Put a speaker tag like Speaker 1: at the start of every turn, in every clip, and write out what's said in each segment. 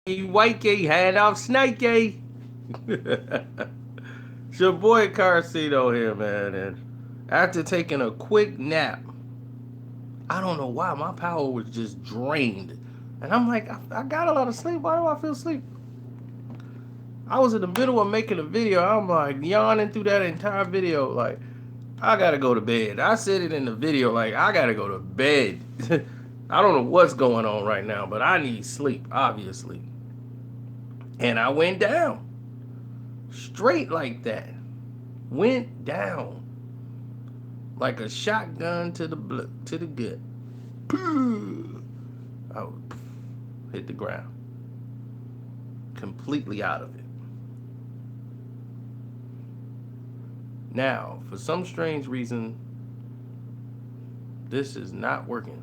Speaker 1: Wakey, hand off Snakey. It's your boy Carcito here, man. And after taking a quick nap, I don't know why my power was just drained. And I'm like, I got a lot of sleep. Why do I feel sleep? I was in the middle of making a video. I'm like yawning through that entire video. Like, I gotta go to bed. I said it in the video, like, I gotta go to bed. I don't know what's going on right now, but I need sleep, obviously. And I went down. Straight like that. Went down. Like a shotgun to the gut. I hit the ground. Completely out of it. Now, for some strange reason, this is not working.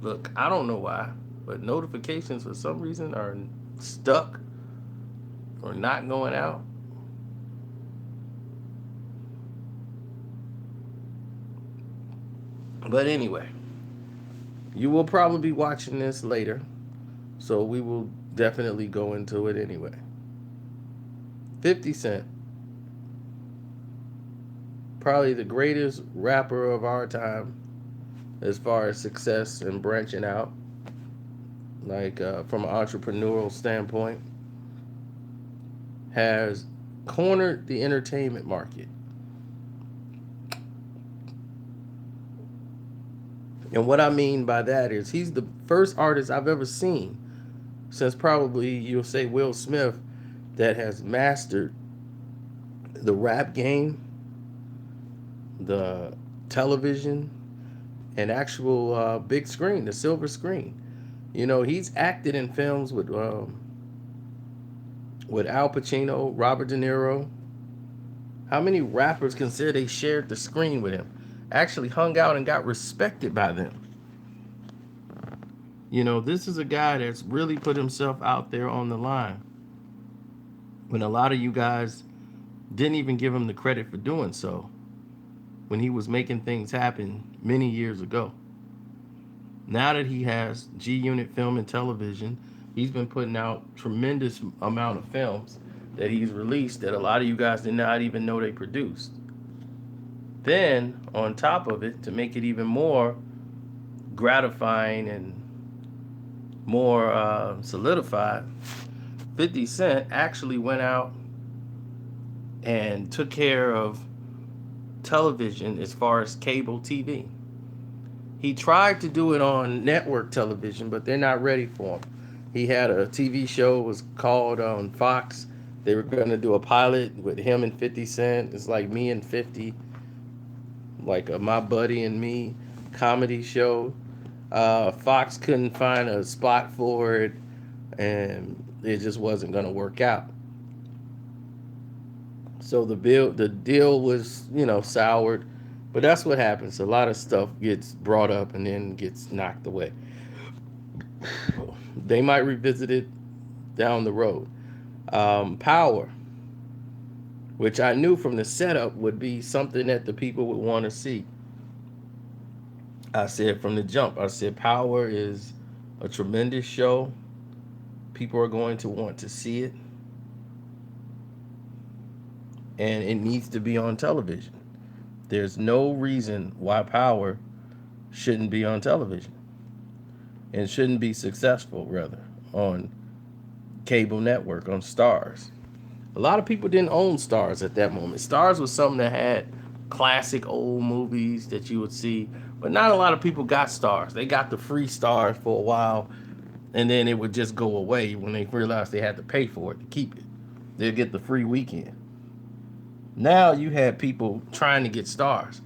Speaker 1: Look, I don't know why, but notifications for some reason are stuck or not going out. But anyway, you will probably be watching this later, so we will definitely go into it anyway. 50 Cent, probably the greatest rapper of our time as far as success and branching out, like from an entrepreneurial standpoint, has cornered the entertainment market. And what I mean by that is he's the first artist I've ever seen since probably you'll say Will Smith that has mastered the rap game, the television, and actual big screen, the silver screen. You know, he's acted in films with Al Pacino, Robert De Niro. How many rappers can say they shared the screen with him? Actually hung out and got respected by them. You know, this is a guy that's really put himself out there on the line when a lot of you guys didn't even give him the credit for doing so when he was making things happen many years ago. Now that he has G Unit Film and Television, he's been putting out tremendous amount of films that he's released that a lot of you guys did not even know they produced. Then, on top of it, to make it even more gratifying and more solidified, 50 Cent actually went out and took care of television as far as cable TV. He tried to do it on network television, but they're not ready for him. He had a TV show, it was called on Fox. They were going to do a pilot with him and 50 Cent. It's like me and 50, like a My Buddy and Me comedy show. Fox couldn't find a spot for it, and it just wasn't going to work out. So the deal was, soured. But that's what happens. A lot of stuff gets brought up and then gets knocked away. They might revisit it down the road. Power, which I knew from the setup would be something that the people would want to see. I said from the jump, I said Power is a tremendous show. People are going to want to see it, and it needs to be on television. There's no reason why Power shouldn't be on television and shouldn't be successful, rather, on cable network, on Stars. A lot of people didn't own Stars at that moment. Stars was something that had classic old movies that you would see, but not a lot of people got Stars. They got the free Stars for a while, and then it would just go away when they realized they had to pay for it to keep it. They'd get the free weekend. Now you had people trying to get Stars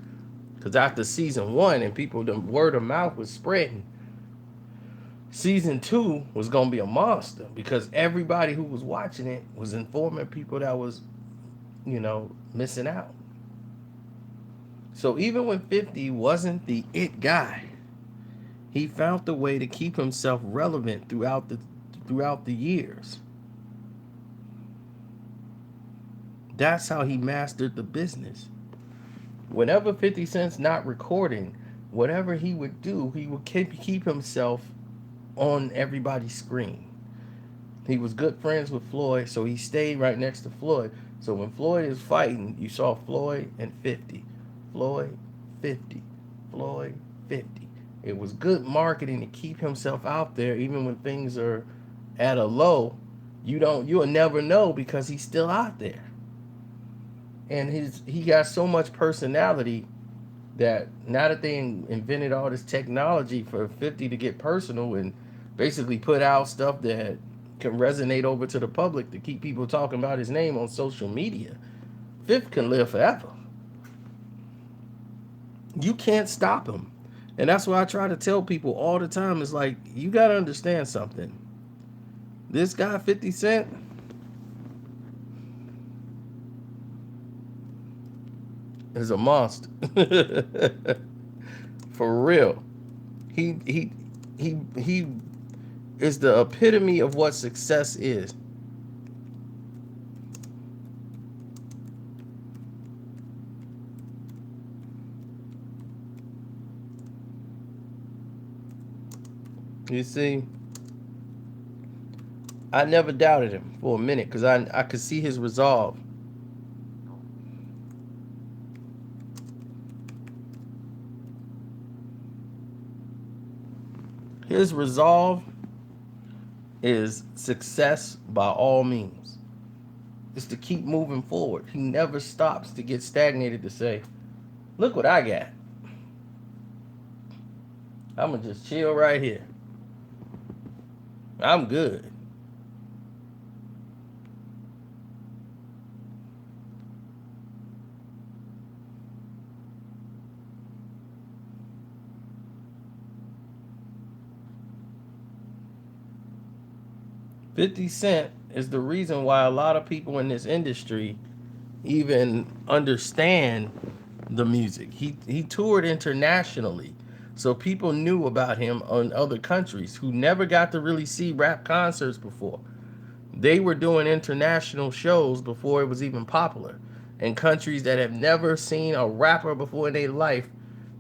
Speaker 1: because after season 1 and people, the word of mouth was spreading. Season 2 was gonna be a monster because everybody who was watching it was informing people that was, missing out. So even when 50 wasn't the it guy, he found the way to keep himself relevant throughout the years. That's how he mastered the business. Whenever 50 Cent's not recording, whatever he would do, he would keep himself on everybody's screen. He was good friends with Floyd, so he stayed right next to Floyd. So when Floyd is fighting, you saw Floyd and 50. Floyd, 50. Floyd, 50. It was good marketing to keep himself out there even when things are at a low. You'll never know because he's still out there. And he got so much personality that now that they invented all this technology for 50 to get personal and basically put out stuff that can resonate over to the public to keep people talking about his name on social media, Fifth can live forever. You can't stop him. And that's why I try to tell people all the time, it's like, you got to understand something. This guy, 50 Cent, is a monster. For real. He he he is the epitome of what success is. You see, I never doubted him for a minute because I could see his resolve. His resolve is success by all means. It's to keep moving forward. He never stops to get stagnated to say, look what I got. I'm going to just chill right here. I'm good. 50 Cent is the reason why a lot of people in this industry even understand the music. He toured internationally. So people knew about him in other countries who never got to really see rap concerts before. They were doing international shows before it was even popular in countries that have never seen a rapper before in their life,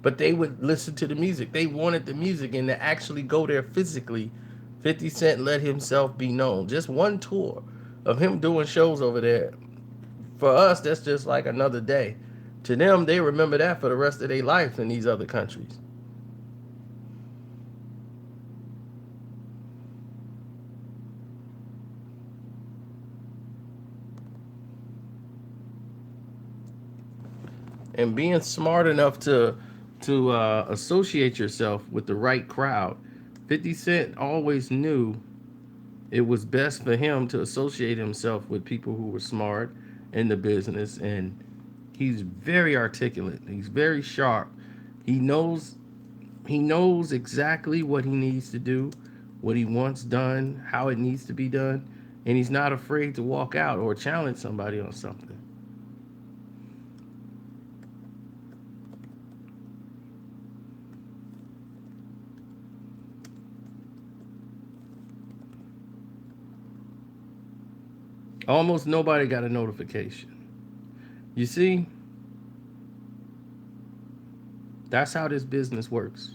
Speaker 1: but they would listen to the music. They wanted the music and to actually go there physically. 50 Cent let himself be known. Just one tour of him doing shows over there. For us, that's just like another day. To them, they remember that for the rest of their life in these other countries. And being smart enough to associate yourself with the right crowd. 50 Cent always knew it was best for him to associate himself with people who were smart in the business, and he's very articulate. He's very sharp. He knows he knows exactly what he needs to do, what he wants done, how it needs to be done, and he's not afraid to walk out or challenge somebody on something. Almost nobody got a notification. You see, that's how this business works.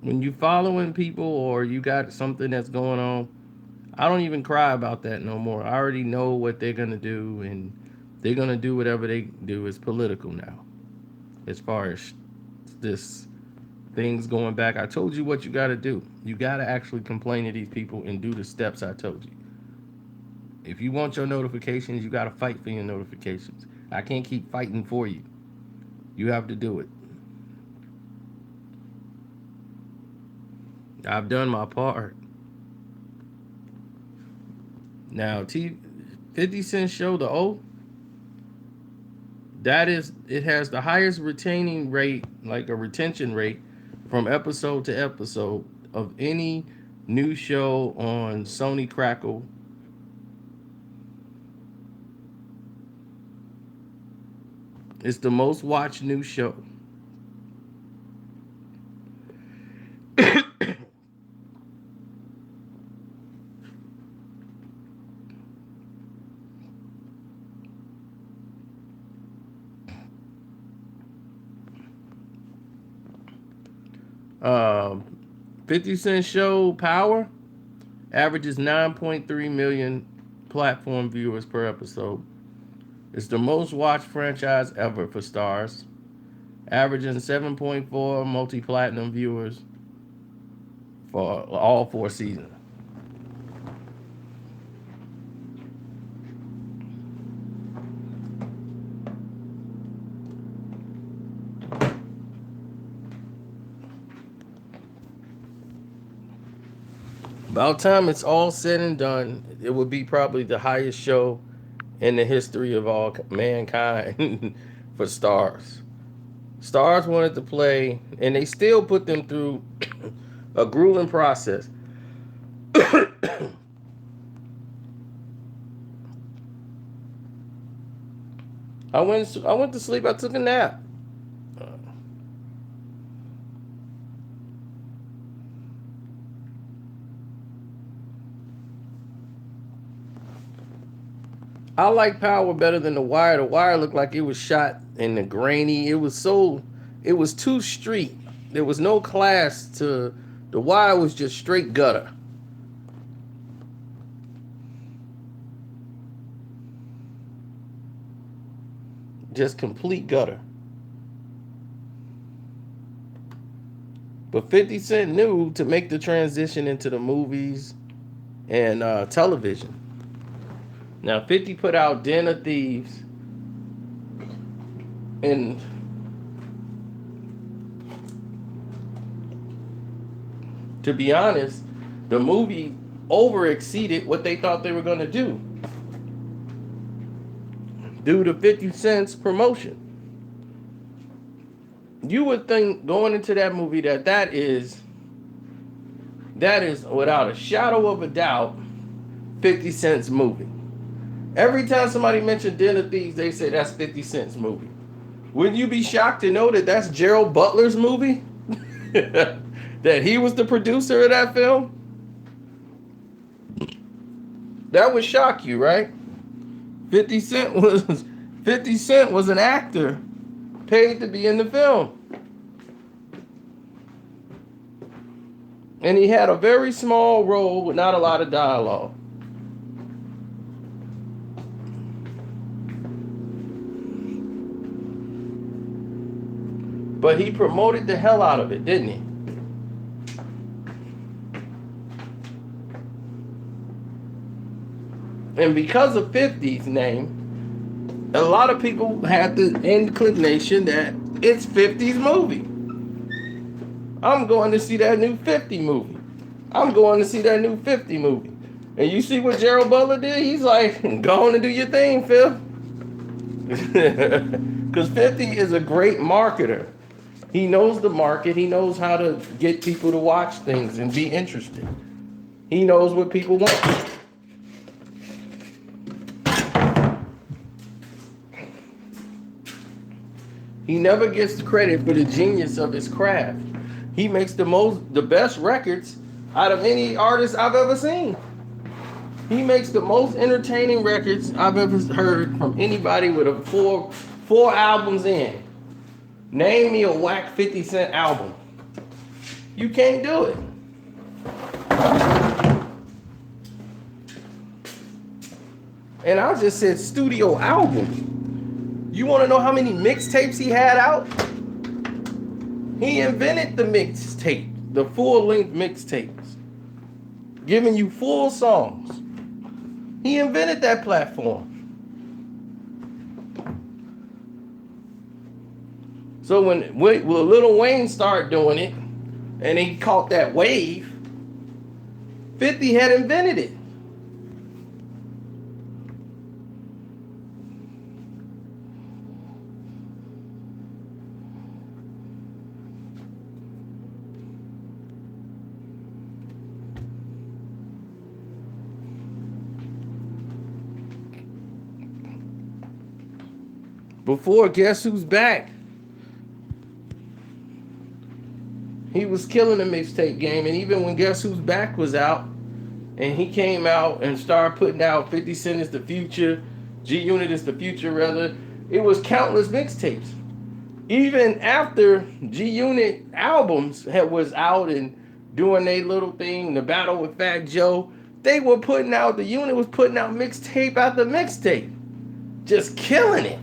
Speaker 1: When you following people or you got something that's going on, I don't even cry about that no more. I already know what they're gonna do, and they're gonna do whatever they do. It's political now. As far as this things going back, I told you what you got to do. You got to actually complain to these people and do the steps I told you. If you want your notifications, you got to fight for your notifications. I can't keep fighting for you. You have to do it. I've done my part. Now, 50 Cent show, the O, it has the highest retaining rate, like a retention rate, from episode to episode of any new show on Sony Crackle. It's the most watched new show. 50 Cent show Power averages 9.3 million platform viewers per episode. It's the most watched franchise ever for Stars, averaging 7.4 multi-platinum viewers for all 4 seasons. About time it's all said and done, it would be probably the highest show in the history of all mankind for Stars. Stars wanted to play, and they still put them through a grueling process. I went to sleep. I took a nap. I like Power better than The Wire. The Wire looked like it was shot in the grainy. It was too street. There was no class to The Wire. Was just straight gutter. Just complete gutter. But 50 Cent knew to make the transition into the movies and television. Now 50 put out Den of Thieves, and to be honest, the movie over exceeded what they thought they were going to do due to 50 Cent's promotion. You would think going into that movie that is without a shadow of a doubt 50 Cent's movie. Every time somebody mentioned Den of Thieves, they say that's 50 Cent's movie. Wouldn't you be shocked to know that that's Gerald Butler's movie? That he was the producer of that film? That would shock you, right? 50 Cent was an actor paid to be in the film. And he had a very small role with not a lot of dialogue. But he promoted the hell out of it, didn't he? And because of 50's name, a lot of people had the inclination that it's 50's movie. I'm going to see that new 50 movie. I'm going to see that new 50 movie. And you see what Gerald Butler did? He's like, go on and do your thing, Phil. Because 50 is a great marketer. He knows the market. He knows how to get people to watch things and be interested. He knows what people want. He never gets credit for the genius of his craft. He makes the best records out of any artist I've ever seen. He makes the most entertaining records I've ever heard from anybody with a four albums in. Name me a whack 50 Cent album. You can't do it. And I just said studio album. You want to know how many mixtapes he had out? He invented the mixtape, the full-length mixtapes, giving you full songs. He invented that platform. So when Lil Wayne started doing it, and he caught that wave, 50 had invented it. Before Guess Who's Back, he was killing the mixtape game. And even when Guess Who's Back was out, and he came out and started putting out 50 Cent is the future, G Unit is the future, rather, it was countless mixtapes. Even after G Unit albums was out and doing their little thing, the battle with Fat Joe, they were putting out, the unit was putting out mixtape after mixtape, just killing it.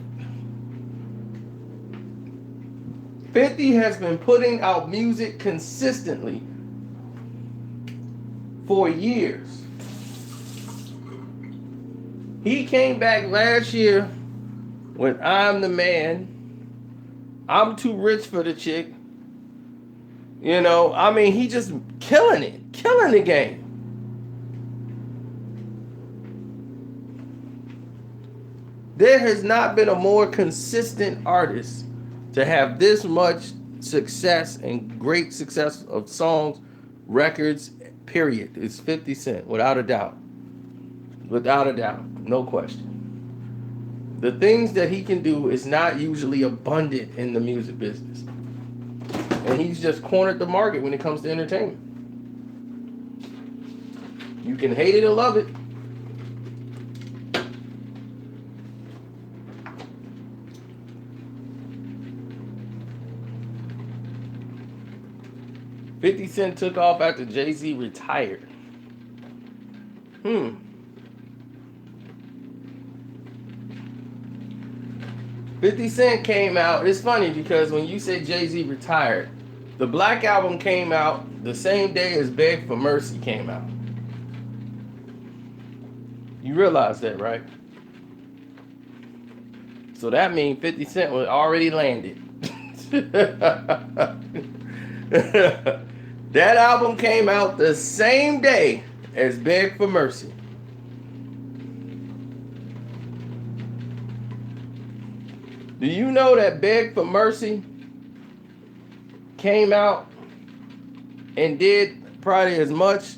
Speaker 1: 50 has been putting out music consistently for years. He came back last year with I'm the Man, I'm Too Rich for the Chick. You know, I mean, he just killing it, killing the game. There has not been a more consistent artist to have this much success and great success of songs, records, period. It's 50 Cent, without a doubt. Without a doubt, no question. The things that he can do is not usually abundant in the music business. And he's just cornered the market when it comes to entertainment. You can hate it or love it. $50 Cent took off after Jay-Z retired. 50 Cent came out. It's funny because when you say Jay-Z retired, the Black Album came out the same day as Beg for Mercy came out. You realize that, right? So that means 50 Cent was already landed. That album came out the same day as Beg for Mercy. Do you know that Beg for Mercy came out and did probably as much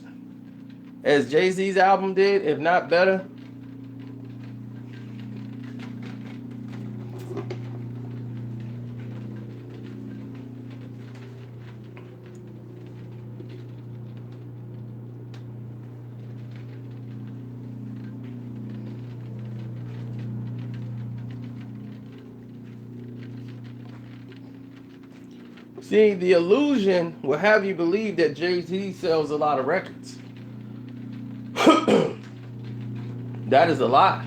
Speaker 1: as Jay-Z's album did, if not better? See, the illusion will have you believe that Jay-Z sells a lot of records. That is a lie.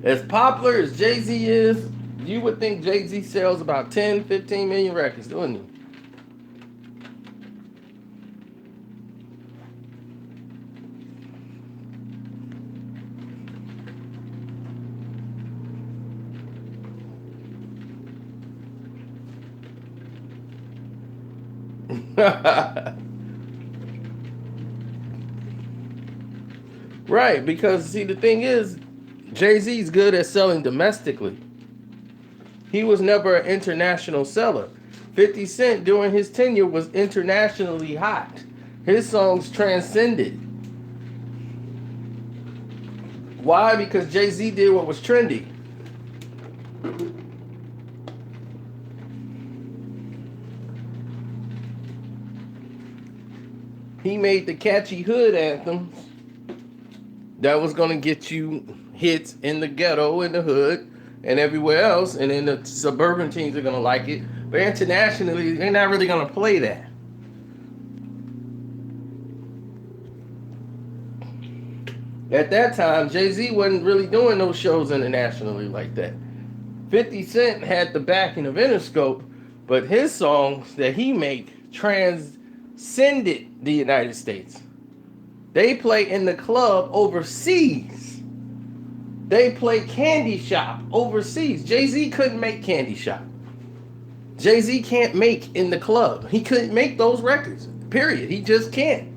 Speaker 1: As popular as Jay-Z is, you would think Jay-Z sells about 10, 15 million records, wouldn't he? Right, because see, the thing is, Jay-Z's good at selling domestically. He was never an international seller. 50 Cent during his tenure was internationally hot. His songs transcended. Why? Because Jay-Z did what was trendy. He made the catchy hood anthems that was going to get you hits in the ghetto, in the hood, and everywhere else. And then the suburban teams are going to like it. But internationally, they're not really going to play that. At that time, Jay-Z wasn't really doing those shows internationally like that. 50 Cent had the backing of Interscope, but his songs that he made transcended the United States. They play in the club overseas. They play Candy Shop overseas. Jay-Z couldn't make Candy Shop. Jay-Z can't make in the club. He couldn't make those records, period. He just can't.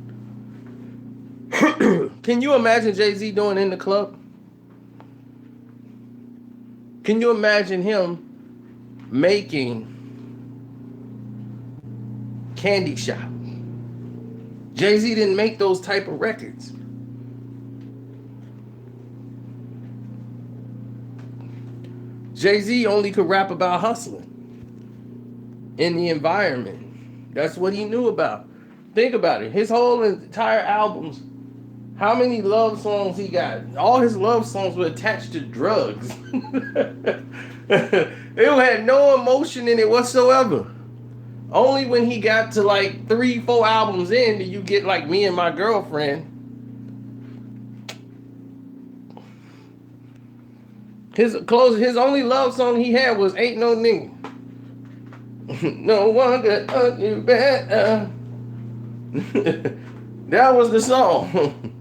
Speaker 1: Can you imagine Jay-Z doing in the club? Can you imagine him making Candy Shop? Jay-Z didn't make those type of records. Jay-Z only could rap about hustling in the environment. That's what he knew about. Think about it. His whole entire albums How many love songs he got? All his love songs were attached to drugs. It had no emotion in it whatsoever. Only when he got to like 3, 4 albums in do you get like Me and My Girlfriend. His only love song he had was Ain't No Nigga. No one could hug you better. That was the song.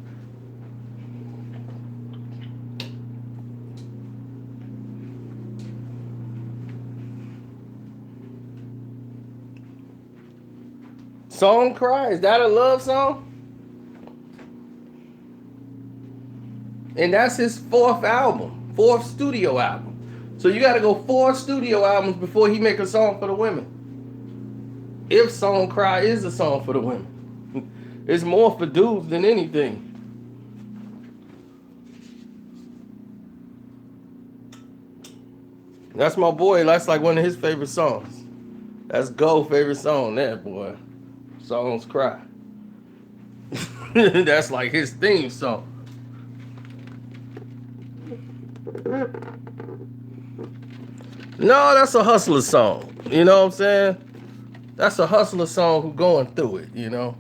Speaker 1: Song Cry, is that a love song? And that's his 4th studio album. So you got to go 4 studio albums before he make a song for the women. If Song Cry is a song for the women. It's more for dudes than anything. That's my boy. That's like one of his favorite songs. That's Go's favorite song there, boy. Songs Cry. That's like his theme song. No, that's a hustler song. You know what I'm saying? That's a hustler song who going through it, you know?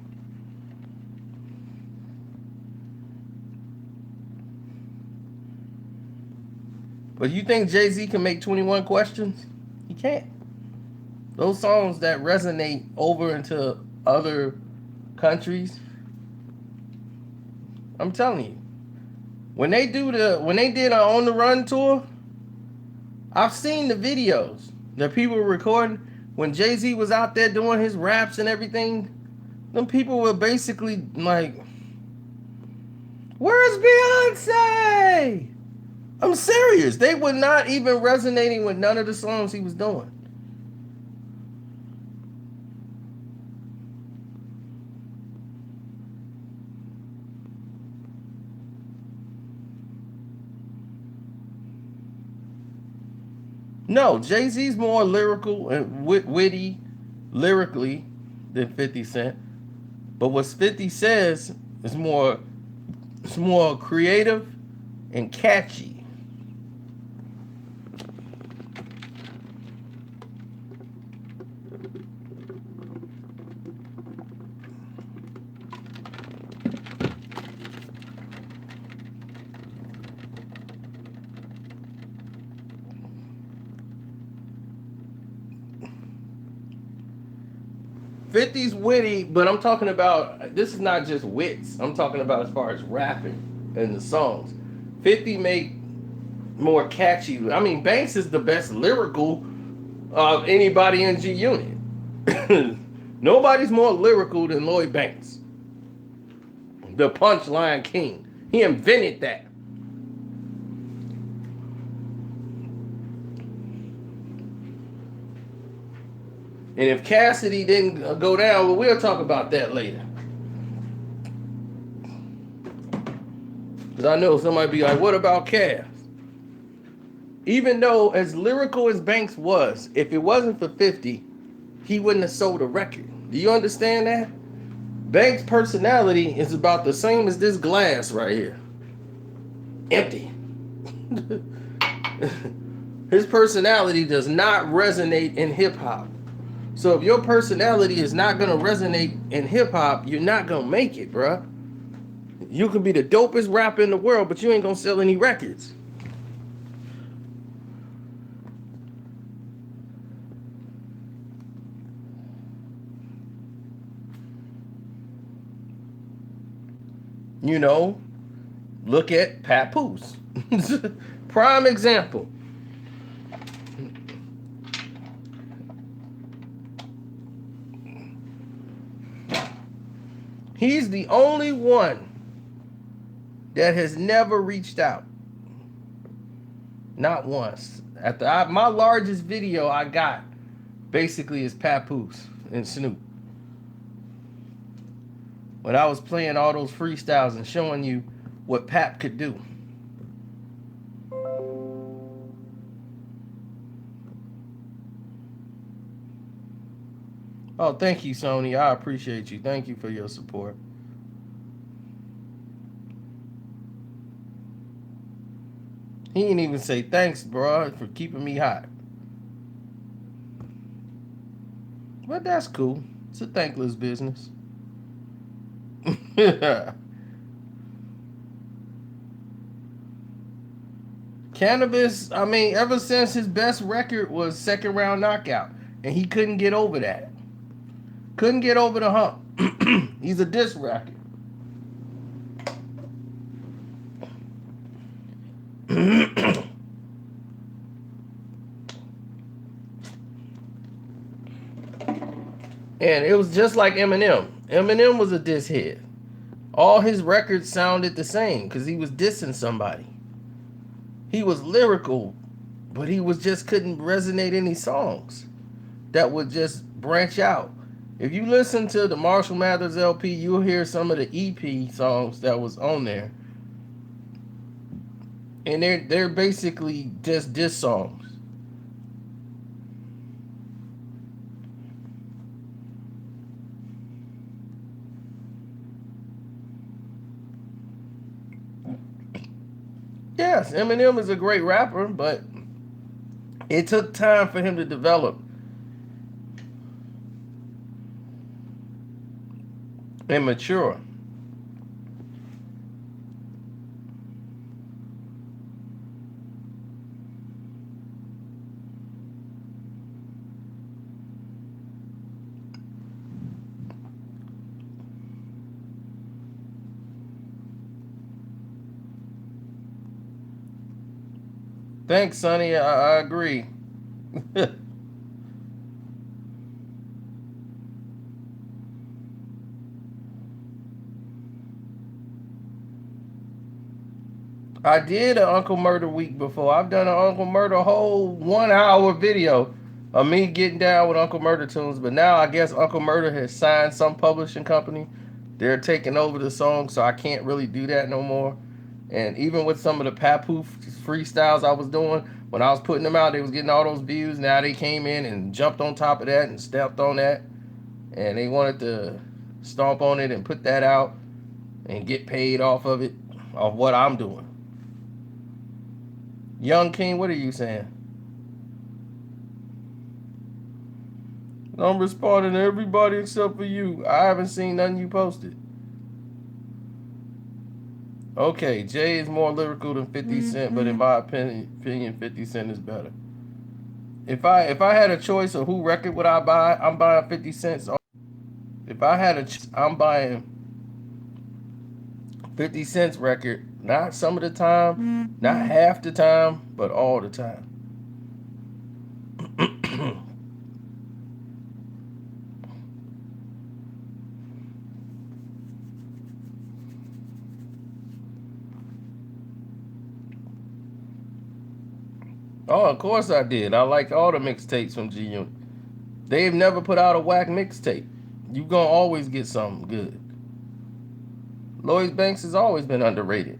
Speaker 1: But you think Jay-Z can make 21 Questions? He can't. Those songs that resonate over into other countries, I'm telling you, when they did an On the Run tour, I've seen the videos that people were recording when Jay-Z was out there doing his raps and everything. Them people were basically like, "Where's Beyonce?" I'm serious. They were not even resonating with none of the songs he was doing. No, Jay-Z's more lyrical and witty lyrically than 50 Cent. But what 50 says is more creative and catchy. '50's witty, but I'm talking about, this is not just wits. I'm talking about as far as rapping and the songs. 50 make more catchy. I mean, Banks is the best lyrical of anybody in G Unit. Nobody's more lyrical than Lloyd Banks, the punchline king. He invented that. And if Cassidy didn't go down, well, we'll talk about that later. Because I know somebody be like, what about Cass? Even though as lyrical as Banks was, if it wasn't for 50, he wouldn't have sold a record. Do you understand that? Banks' personality is about the same as this glass right here. Empty. His personality does not resonate in hip-hop. So if your personality is not going to resonate in hip-hop, you're not going to make it, bruh. You could be the dopest rapper in the world, but you ain't going to sell any records. You know, look at Papoose. Prime example. He's the only one that has never reached out. Not once. My largest video I got basically is Papoose and Snoop. When I was playing all those freestyles and showing you what Pap could do. Oh, thank you, Sony. I appreciate you. Thank you for your support. He didn't even say thanks, bro, for keeping me hot. But that's cool. It's a thankless business. Cannabis, I mean, ever since his best record was Second Round Knockout, and he couldn't get over that. Couldn't get over the hump. He's a diss racket. And it was just like Eminem. Eminem was a diss head. All his records sounded the same because he was dissing somebody. He was lyrical, but he was just couldn't resonate any songs that would just branch out. If you listen to the Marshall Mathers LP, you'll hear some of the EP songs that was on there. And they're basically just diss songs. Yes, Eminem is a great rapper, but it took time for him to develop and mature. Thanks, Sonny. I agree. I did an Uncle Murder week before. I've done an Uncle Murder whole 1 hour video of me getting down with Uncle Murder tunes, but now I guess Uncle Murder has signed some publishing company. They're taking over the song, so I can't really do that no more. And even with some of the Papoose freestyles I was doing, when I was putting them out, they was getting all those views. Now they came in and jumped on top of that and stepped on that. And they wanted to stomp on it and put that out and get paid off of it, off what I'm doing. Young King, what are you saying? I'm responding to everybody except for you. I haven't seen nothing you posted. Okay, Jay is more lyrical than 50 Cent, but in my opinion, 50 Cent is better. If I had a choice of who record would I buy, I'm buying 50 Cent's. If I had a choice, I'm buying 50 Cent's record. Not some of the time, not half the time, but all the time. Oh, of course I did. I like all the mixtapes from G Unit. They've never put out a whack mixtape. You gonna always get something good. Lloyd Banks has always been underrated.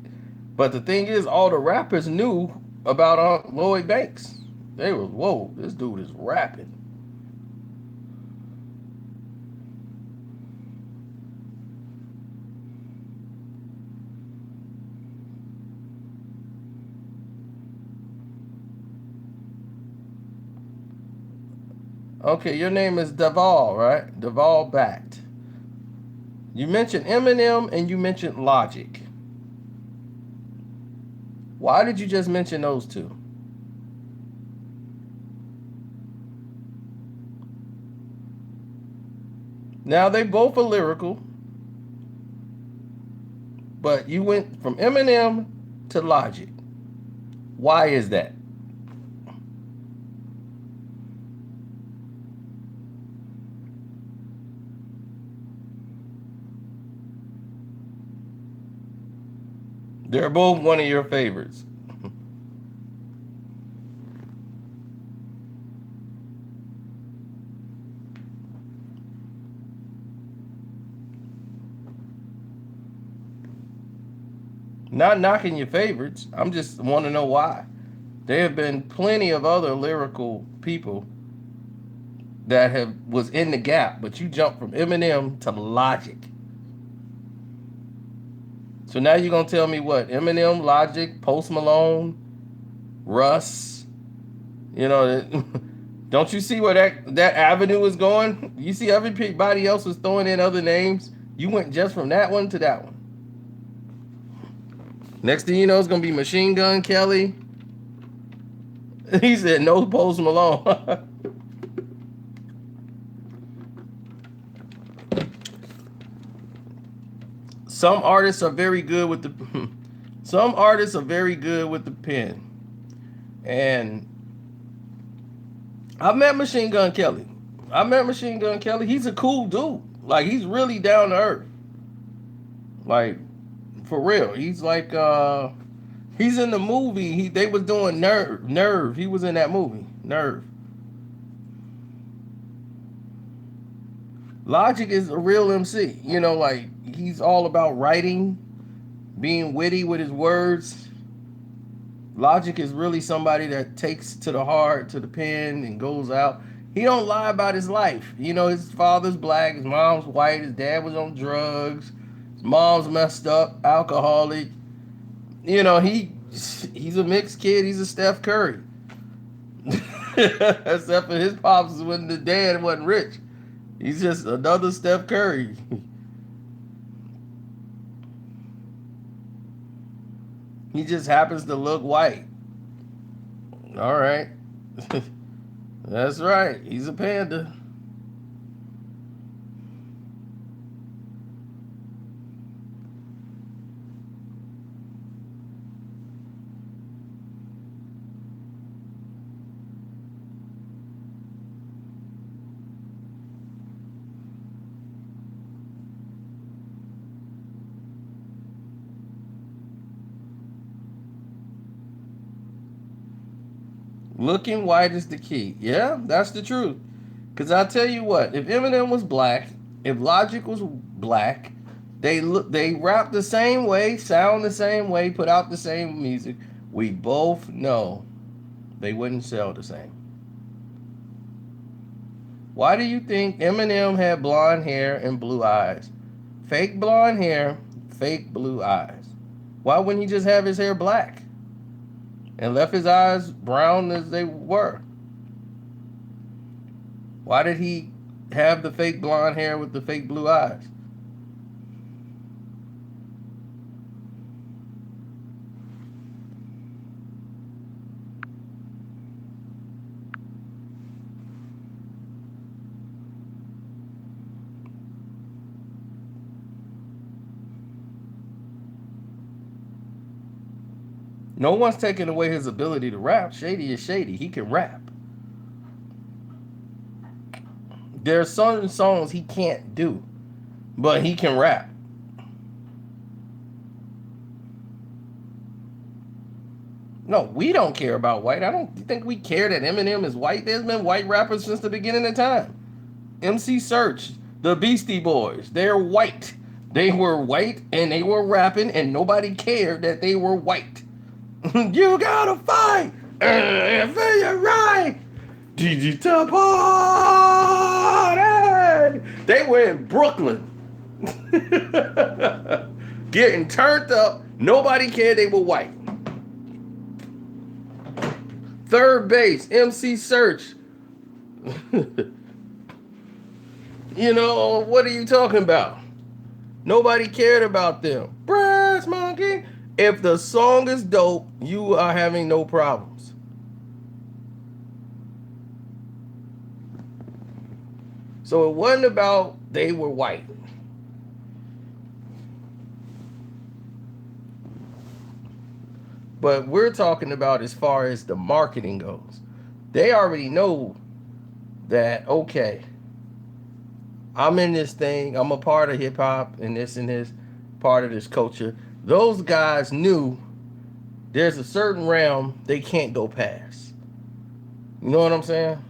Speaker 1: But the thing is, all the rappers knew about Lloyd Banks. They were, whoa, this dude is rapping. Okay, your name is Deval, right? Deval Backed. You mentioned Eminem and you mentioned Logic. Why did you just mention those two? Now they both are lyrical, but you went from Eminem to Logic. Why is that? They're both one of your favorites. Not knocking your favorites. I'm just want to know why. There have been plenty of other lyrical people that have was in the gap, but you jumped from Eminem to Logic. So now you're gonna tell me what? Eminem, Logic, Post Malone, Russ. You know, don't you see where that avenue is going? You see everybody else was throwing in other names. You went just from that one to that one. Next thing you know, it's gonna be Machine Gun Kelly. He said no Post Malone. Some artists are very good with the pen. And I met Machine Gun Kelly. He's a cool dude. Like, he's really down to earth. Like, for real. He's like he's in the movie. They was doing Nerve. He was in that movie, Nerve. Logic is a real MC. You know, like, he's all about writing, being witty with his words. Logic is really somebody that takes to the heart, to the pen, and goes out. He don't lie about his life. You know, his father's black, his mom's white, his dad was on drugs, his mom's messed up, alcoholic. You know, he's a mixed kid. He's a Steph Curry. Except for his pops when the dad wasn't rich. He's just another Steph Curry. He just happens to look white. All right. That's right. He's a panda. Looking white is the key. Yeah, that's the truth. Because I tell you what, if Eminem was black, if Logic was black, they rap the same way, sound the same way, put out the same music, we both know they wouldn't sell the same. Why do you think Eminem had blonde hair and blue eyes? Fake blonde hair, fake blue eyes. Why wouldn't he just have his hair black and left his eyes brown as they were? Why did he have the fake blonde hair with the fake blue eyes? No one's taking away his ability to rap. Shady is shady. He can rap. There are certain songs he can't do, but he can rap. No, we don't care about white. I don't think we care that Eminem is white. There's been white rappers since the beginning of time. MC Search, the Beastie Boys, they're white. They were white and they were rapping and nobody cared that they were white. You gotta fight and for your right. Digital party. They were in Brooklyn. Getting turned up. Nobody cared they were white. Third Base, MC Search. You know, what are you talking about? Nobody cared about them. Brass Monkey. If the song is dope, you are having no problems. So it wasn't about they were white. But we're talking about as far as the marketing goes. They already know that, okay, I'm in this thing. I'm a part of hip hop and this part of this culture. Those guys knew there's a certain realm they can't go past. You know what I'm saying?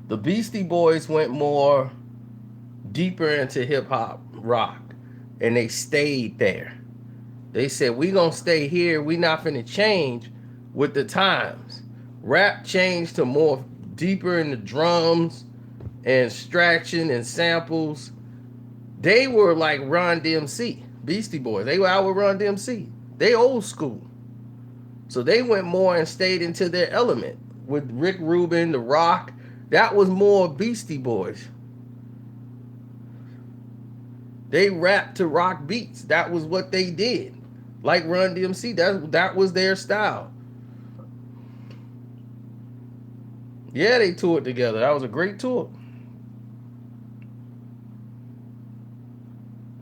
Speaker 1: The Beastie Boys went more deeper into hip hop, rock, and they stayed there. They said, we gonna stay here. We not finna change with the times. Rap changed to more deeper in the drums and extraction and samples. They were like Run DMC, Beastie Boys. They were out with Run DMC. They old school. So they went more and stayed into their element. With Rick Rubin, The Rock, that was more Beastie Boys. They rapped to rock beats. That was what they did. Like Run DMC, that was their style. Yeah, they toured together. That was a great tour.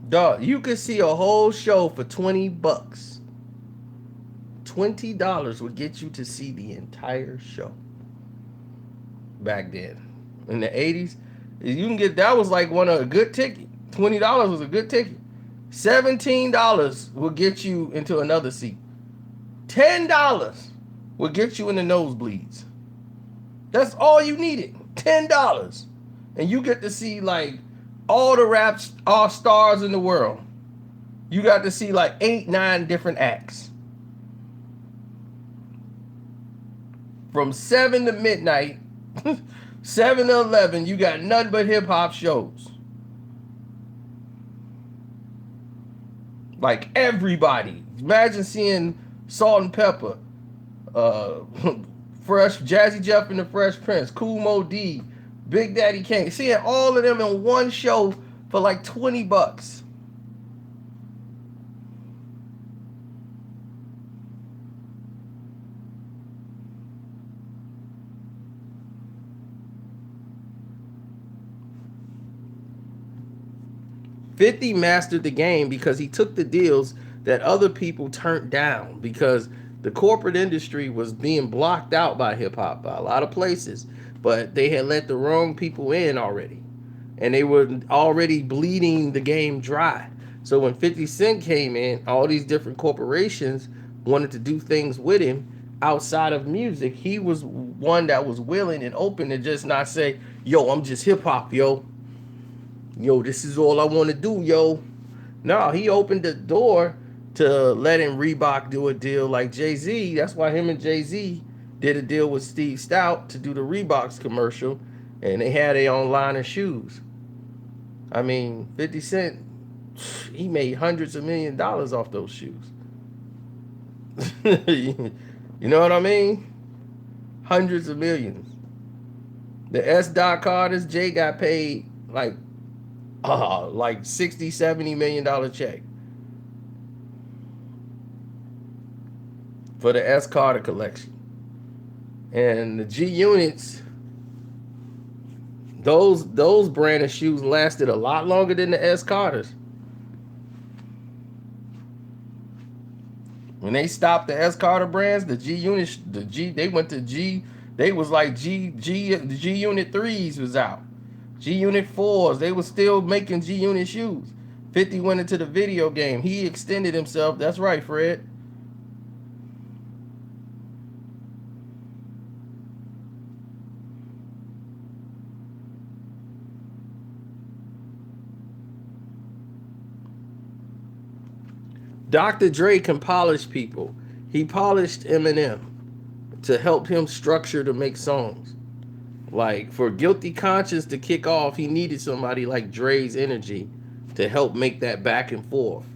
Speaker 1: Dog, you could see a whole show for $20. $20 would get you to see the entire show. Back then, in the 80s, you can get that was like one of a good ticket. $20 was a good ticket. $17 will get you into another seat. $10 will get you in the nosebleeds. That's all you needed. $10. And you get to see like all the all stars in the world. You got to see like 8, 9 different acts. From 7 to midnight, 7 to 11, you got nothing but hip hop shows. Like everybody. Imagine seeing Salt and Pepper, Fresh, Jazzy Jeff and the Fresh Prince, Kool Moe Dee, Big Daddy Kane. Seeing all of them in one show for like $20. $50 mastered the game because he took the deals that other people turned down because the corporate industry was being blocked out by hip hop by a lot of places, but they had let the wrong people in already. And they were already bleeding the game dry. So when 50 Cent came in, all these different corporations wanted to do things with him outside of music. He was one that was willing and open to just not say, yo, I'm just hip hop, yo. Yo, this is all I want to do, yo. No, he opened the door to letting Reebok do a deal like Jay-Z. That's why him and Jay-Z did a deal with Steve Stout to do the Reeboks commercial, and they had their own line of shoes. I mean, 50 Cent, he made hundreds of $millions off those shoes. You know what I mean? Hundreds of millions. The S. Dot Carters, Jay got paid like $60, $70 million check for the S. Carter collection. And the G Units, those brand of shoes lasted a lot longer than the S. Carters. When they stopped the S. Carter brands, the G Units, they went to G, they was like the G Unit 3s was out. G Unit 4s, they were still making G Unit shoes. 50 went into the video game. He extended himself. That's right, Fred. Dr. Dre can polish people. He polished Eminem to help him structure to make songs. Like for Guilty Conscience to kick off, he needed somebody like Dre's energy to help make that back and forth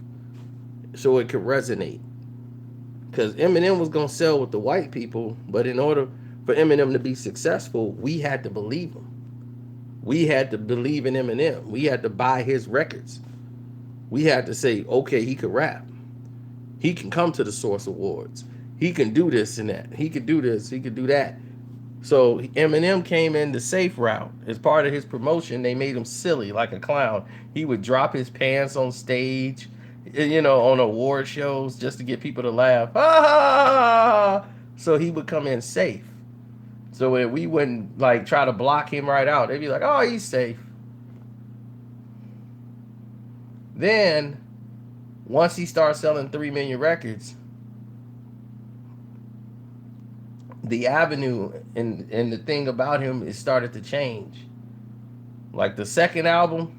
Speaker 1: so it could resonate. Because Eminem was going to sell with the white people, but in order for Eminem to be successful, we had to believe him. We had to believe in Eminem. We had to buy his records. We had to say, okay, he could rap. He can come to the Source Awards. He can do this and that. He could do this. He could do that. So Eminem came in the safe route. As part of his promotion, they made him silly like a clown. He would drop his pants on stage, on award shows just to get people to laugh. Ah! So he would come in safe. So we wouldn't like try to block him right out. They'd be like, oh, he's safe. Then, once he starts selling 3 million records, the avenue and the thing about him is started to change. Like the second album,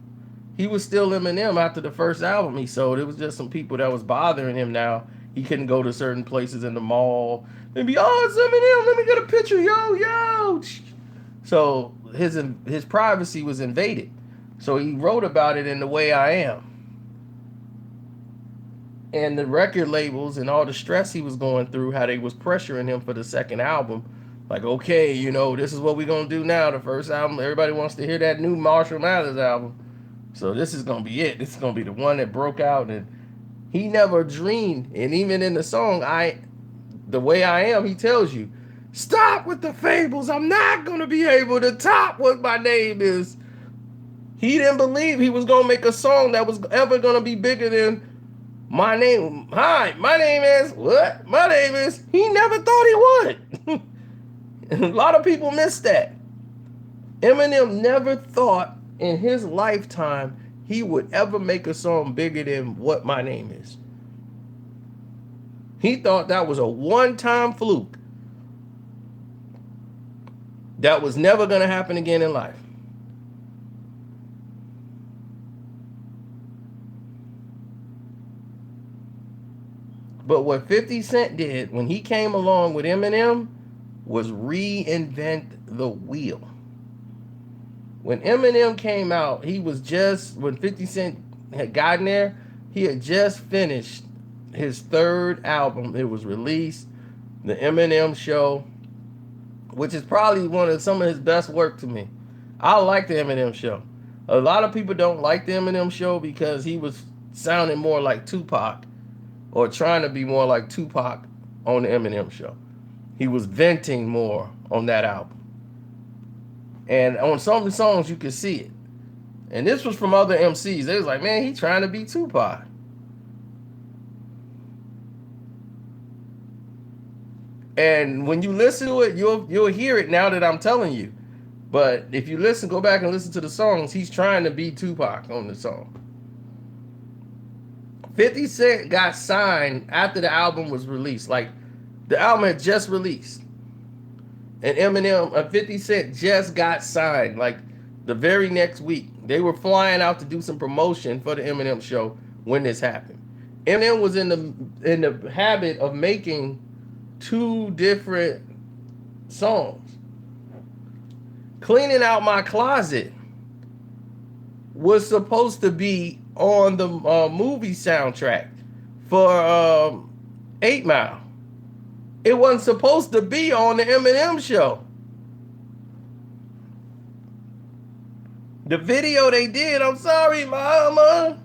Speaker 1: he was still Eminem after the first album he sold. It was just some people that was bothering him now. He couldn't go to certain places in the mall. They'd be, oh, it's Eminem, let me get a picture, yo. So his privacy was invaded. So he wrote about it in The Way I Am. And the record labels and all the stress he was going through, how they was pressuring him for the second album. Like, okay, you know, this is what we're going to do now. The first album, everybody wants to hear that new Marshall Mathers album. So this is going to be it. This is going to be the one that broke out. And he never dreamed. And even in the song, The Way I Am, he tells you, stop with the fables. I'm not going to be able to top what my name is. He didn't believe he was going to make a song that was ever going to be bigger than my name. Hi, my name is what? My name is. He never thought he would. A lot of people miss that. Eminem never thought in his lifetime he would ever make a song bigger than What My Name Is. He thought that was a one-time fluke. That was never going to happen again in life. But what 50 Cent did when he came along with Eminem was reinvent the wheel. When Eminem came out, when 50 Cent had gotten there, he had just finished his third album. It was released, The Eminem Show, which is probably some of his best work to me. I like The Eminem Show. A lot of people don't like The Eminem Show because he was sounding more like Tupac, or trying to be more like Tupac on The Eminem Show. He was venting more on that album. And on some of the songs, you could see it. And this was from other MCs. They was like, man, he trying to be Tupac. And when you listen to it, you'll hear it now that I'm telling you. But if you go back and listen to the songs, he's trying to be Tupac on the song. 50 Cent got signed after the album was released. Like, the album had just released. And 50 Cent just got signed, like, the very next week. They were flying out to do some promotion for the Eminem Show when this happened. Eminem was in the habit of making 2 different songs. Cleaning Out My Closet was supposed to be on the movie soundtrack for 8 Mile. It wasn't supposed to be on the Eminem Show. The video they did, I'm sorry, mama.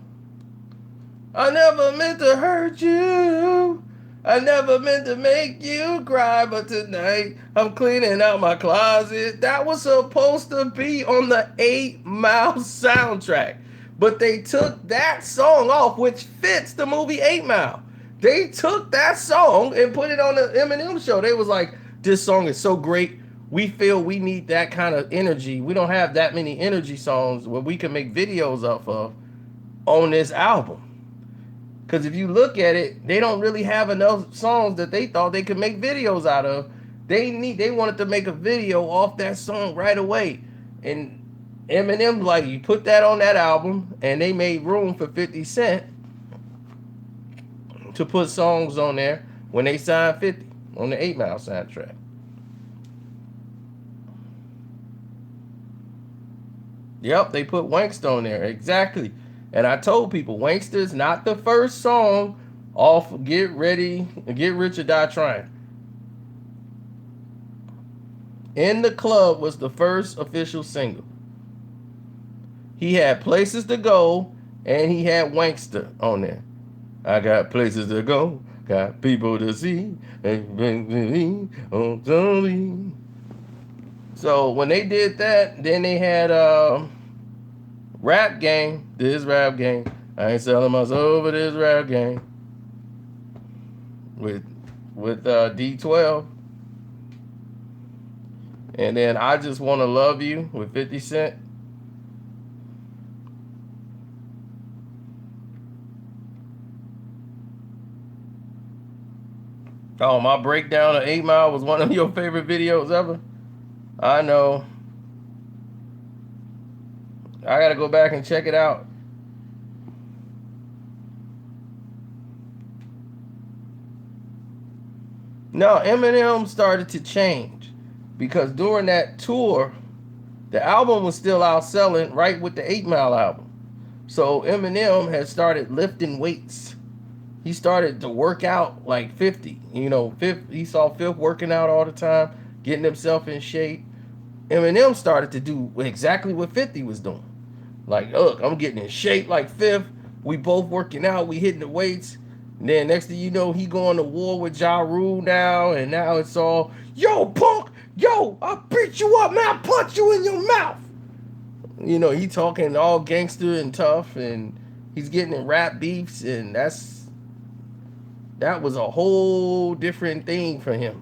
Speaker 1: I never meant to hurt you. I never meant to make you cry, but tonight I'm cleaning out my closet. That was supposed to be on the 8 Mile soundtrack. But they took that song off, which fits the movie 8 Mile. They took that song and put it on the Eminem Show. They was like, this song is so great. We feel we need that kind of energy. We don't have that many energy songs where we can make videos off of on this album. Because if you look at it, they don't really have enough songs that they thought they could make videos out of. They wanted to make a video off that song right away. And Eminem, like, you put that on that album, and they made room for 50 Cent to put songs on there when they signed 50 on the 8 Mile soundtrack. Yep, they put Wanksta on there, exactly. And I told people, Wanksta's not the first song off Get Rich or Die Trying. In the Club was the first official single. He had Places to Go, and he had Wanksta on there. I got places to go, got people to see, so when they did that, then they had Rap Game. This Rap Game. I ain't selling my soul for this Rap Game. With D12. And then I Just Wanna Love You with 50 Cent. Oh, my breakdown of 8 Mile was one of your favorite videos ever? I know. I gotta go back and check it out. No, Eminem started to change because during that tour, the album was still out selling right with the 8 Mile album. So Eminem had started lifting weights he started to work out like 50. You know, he saw Fifth working out all the time, getting himself in shape. Eminem started to do exactly what 50 was doing. Like, look, I'm getting in shape like Fifth. We both working out. We hitting the weights. And then next thing you know, he going to war with Ja Rule now. And now it's all, yo, punk, yo, I beat you up, man. I punch you in your mouth. You know, he talking all gangster and tough. And he's getting in rap beefs. And that was a whole different thing for him.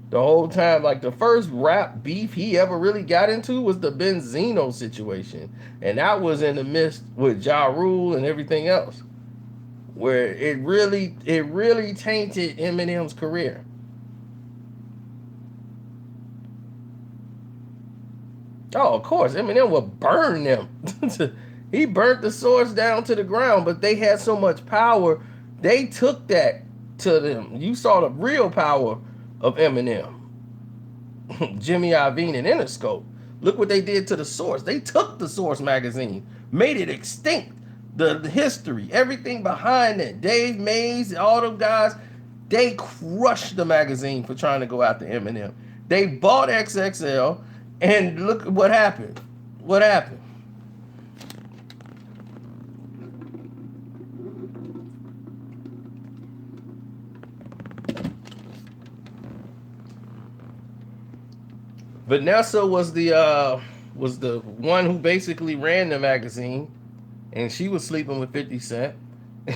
Speaker 1: The whole time, like the first rap beef he ever really got into was the Benzino situation. And that was in the midst with Ja Rule and everything else. Where it really tainted Eminem's career. Oh, of course, Eminem would burn them. He burnt the Source down to the ground, but they had so much power, they took that to them. You saw the real power of Eminem. Jimmy Iovine and Interscope. Look what they did to the Source. They took the Source magazine, made it extinct. The history, everything behind it. Dave Mays, all them guys, they crushed the magazine for trying to go after Eminem. They bought XXL, and look what happened. What happened? Vanessa was the one who basically ran the magazine, and she was sleeping with 50 Cent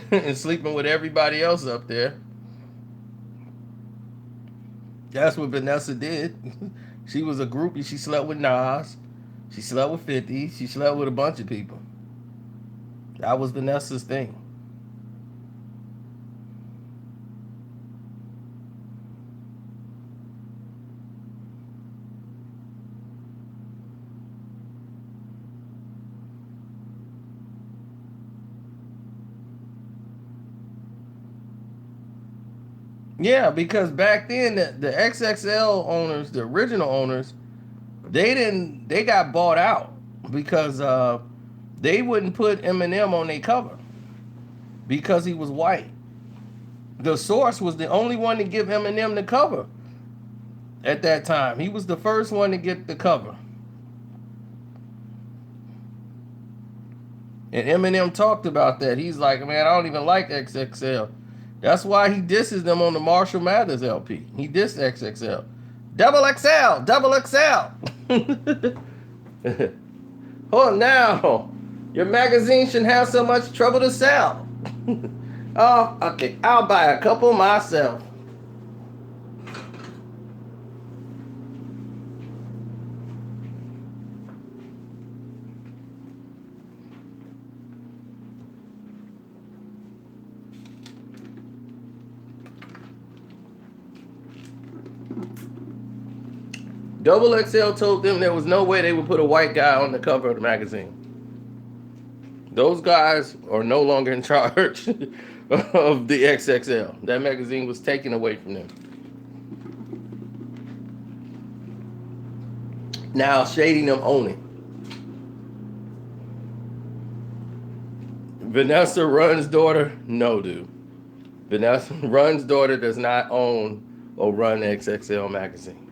Speaker 1: and sleeping with everybody else up there. That's what Vanessa did. She was a groupie. She slept with Nas. She slept with 50. She slept with a bunch of people. That was Vanessa's thing. Yeah, because back then the XXL owners, the original owners, they got bought out because they wouldn't put Eminem on their cover because he was white. The Source was the only one to give Eminem the cover at that time. He was the first one to get the cover. And Eminem talked about that. He's like, man, I don't even like XXL. That's why he disses them on the Marshall Mathers LP. He dissed XXL. Double XL, double XL. Oh, now your magazine shouldn't have so much trouble to sell. Oh, okay, I'll buy a couple myself. Double XL told them there was no way they would put a white guy on the cover of the magazine. Those guys are no longer in charge of the XXL. That magazine was taken away from them. Now Shady them own it. Vanessa Run's daughter, no, dude. Vanessa Run's daughter does not own or run XXL magazine.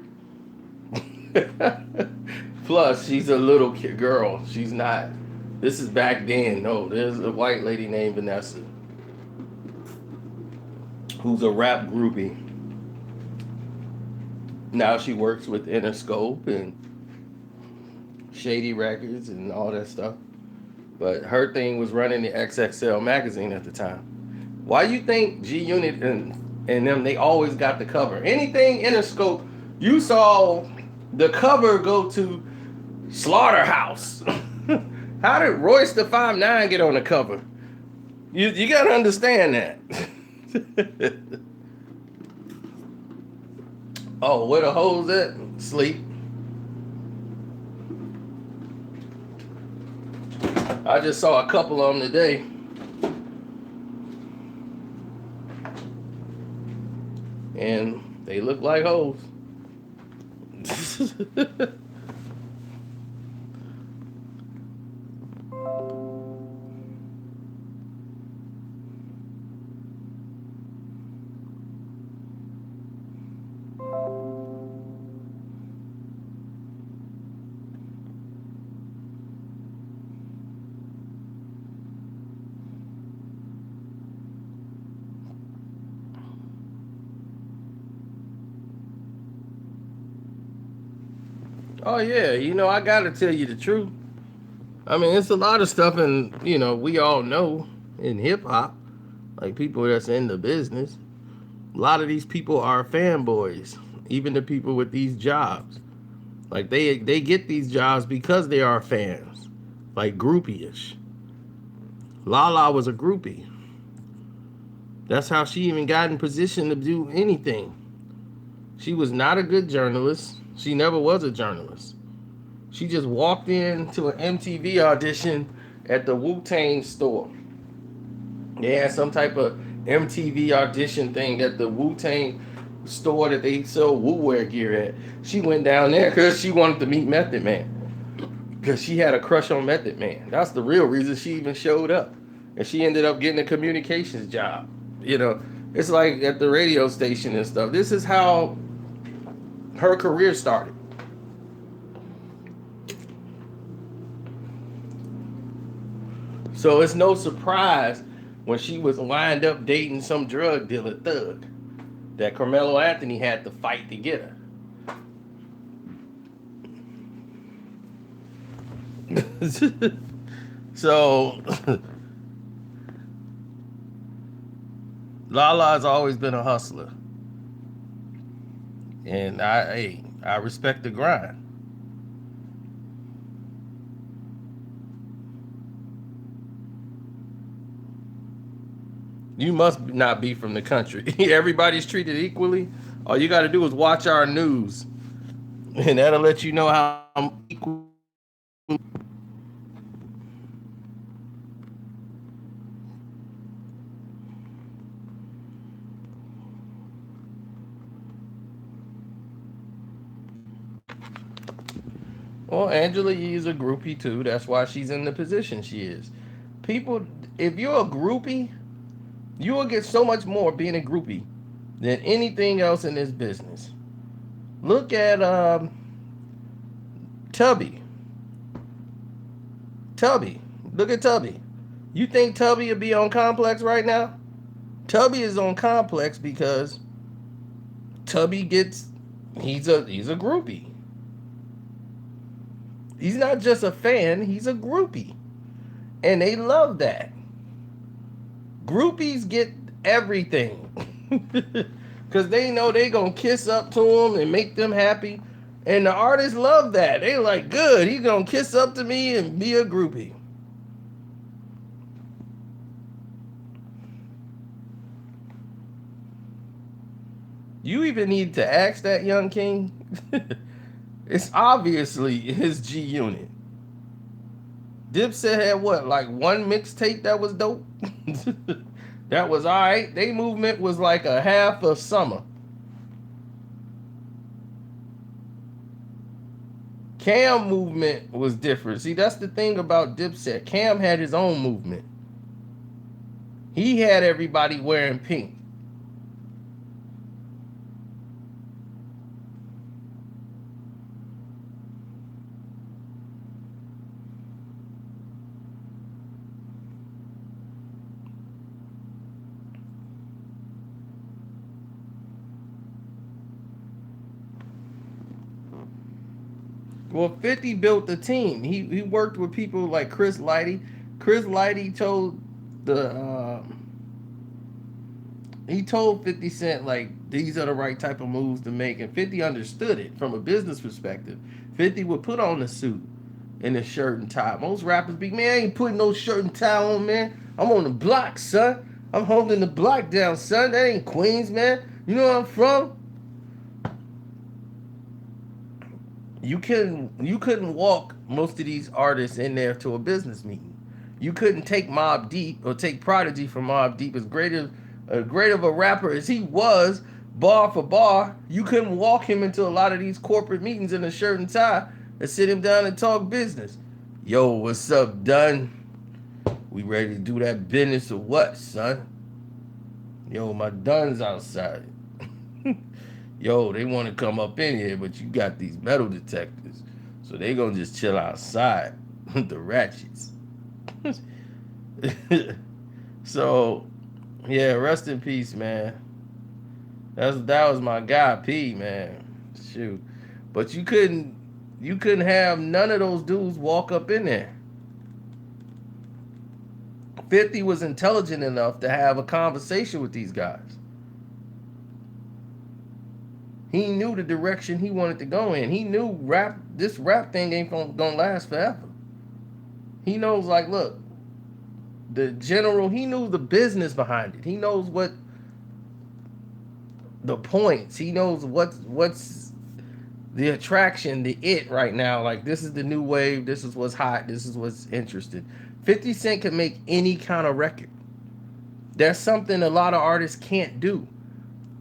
Speaker 1: Plus, she's a little girl. She's not. This is back then. No, there's a white lady named Vanessa who's a rap groupie. Now she works with Interscope and Shady Records and all that stuff. But her thing was running the XXL magazine at the time. Why you think G Unit and them, they always got the cover? Anything Interscope, you saw the cover go to Slaughterhouse. How did Royce the 5'9" get on the cover? You gotta understand that. Oh, where the hoes at? Sleep. I just saw a couple of them today. And they look like hoes. Oh yeah, I gotta tell you the truth. I mean, it's a lot of stuff, and we all know in hip hop, like people that's in the business. A lot of these people are fanboys. Even the people with these jobs, like they get these jobs because they are fans, like groupie-ish. Lala was a groupie. That's how she even got in position to do anything. She was not a good journalist. She never was a journalist. She just walked into an MTV audition at the Wu Tang store. They had some type of MTV audition thing at the Wu Tang store that they sell Wu wear gear at. She went down there because she wanted to meet Method Man. Because she had a crush on Method Man. That's the real reason she even showed up. And she ended up getting a communications job. You know, it's like at the radio station and stuff. This is how her career started. So it's no surprise when she was wind up dating some drug dealer thug that Carmelo Anthony had to fight to get her. So Lala's always been a hustler, and I respect the grind. You must not be from the country. Everybody's treated equally. All you got to do is watch our news, and that'll let you know how I'm equal. Well, Angela Yee is a groupie too. That's why she's in the position she is. People, if you're a groupie, you will get so much more being a groupie than anything else in this business. Look at Tubby. Tubby. Look at Tubby. You think Tubby would be on Complex right now? Tubby is on Complex because Tubby gets he's a groupie. He's not just a fan, he's a groupie. And they love that. Groupies get everything. Cause they know they gonna kiss up to them and make them happy. And the artists love that. They like, good, he gonna kiss up to me and be a groupie. You even need to ask that young king. It's obviously his G Unit. Dipset had what, like one mixtape that was dope? That was alright. They movement was like a half of summer. Cam movement was different. See, that's the thing about Dipset. Cam had his own movement. He had everybody wearing pink. Well, 50 built the team. He worked with people like Chris Lighty. Chris Lighty told the he told 50 Cent like these are the right type of moves to make, and 50 understood it from a business perspective. 50 would put on the suit and the shirt and tie. Most rappers be, man, I ain't putting no shirt and tie on, man. I'm on the block, son. I'm holding the block down, son. That ain't Queens, man. You know where I'm from? You couldn't walk most of these artists in there to a business meeting. You couldn't take Mobb Deep or take Prodigy from Mobb Deep as great of a rapper as he was, bar for bar. You couldn't walk him into a lot of these corporate meetings in a shirt and tie and sit him down and talk business. Yo, what's up, Dunn? We ready to do that business or what, son? Yo, my Dunn's outside. Yo, they want to come up in here, but you got these metal detectors. So they gonna just chill outside with the ratchets. So, yeah, rest in peace, man. That was my guy, P, man. Shoot. But you couldn't You couldn't have none of those dudes walk up in there. 50 was intelligent enough to have a conversation with these guys. He knew the direction he wanted to go in. He knew this rap thing ain't gonna last forever. He knows, like, look, the general, he knew the business behind it. He knows what the points. He knows what's the attraction, the it right now. Like, this is the new wave. This is what's hot. This is what's interesting. 50 Cent can make any kind of record. That's something a lot of artists can't do.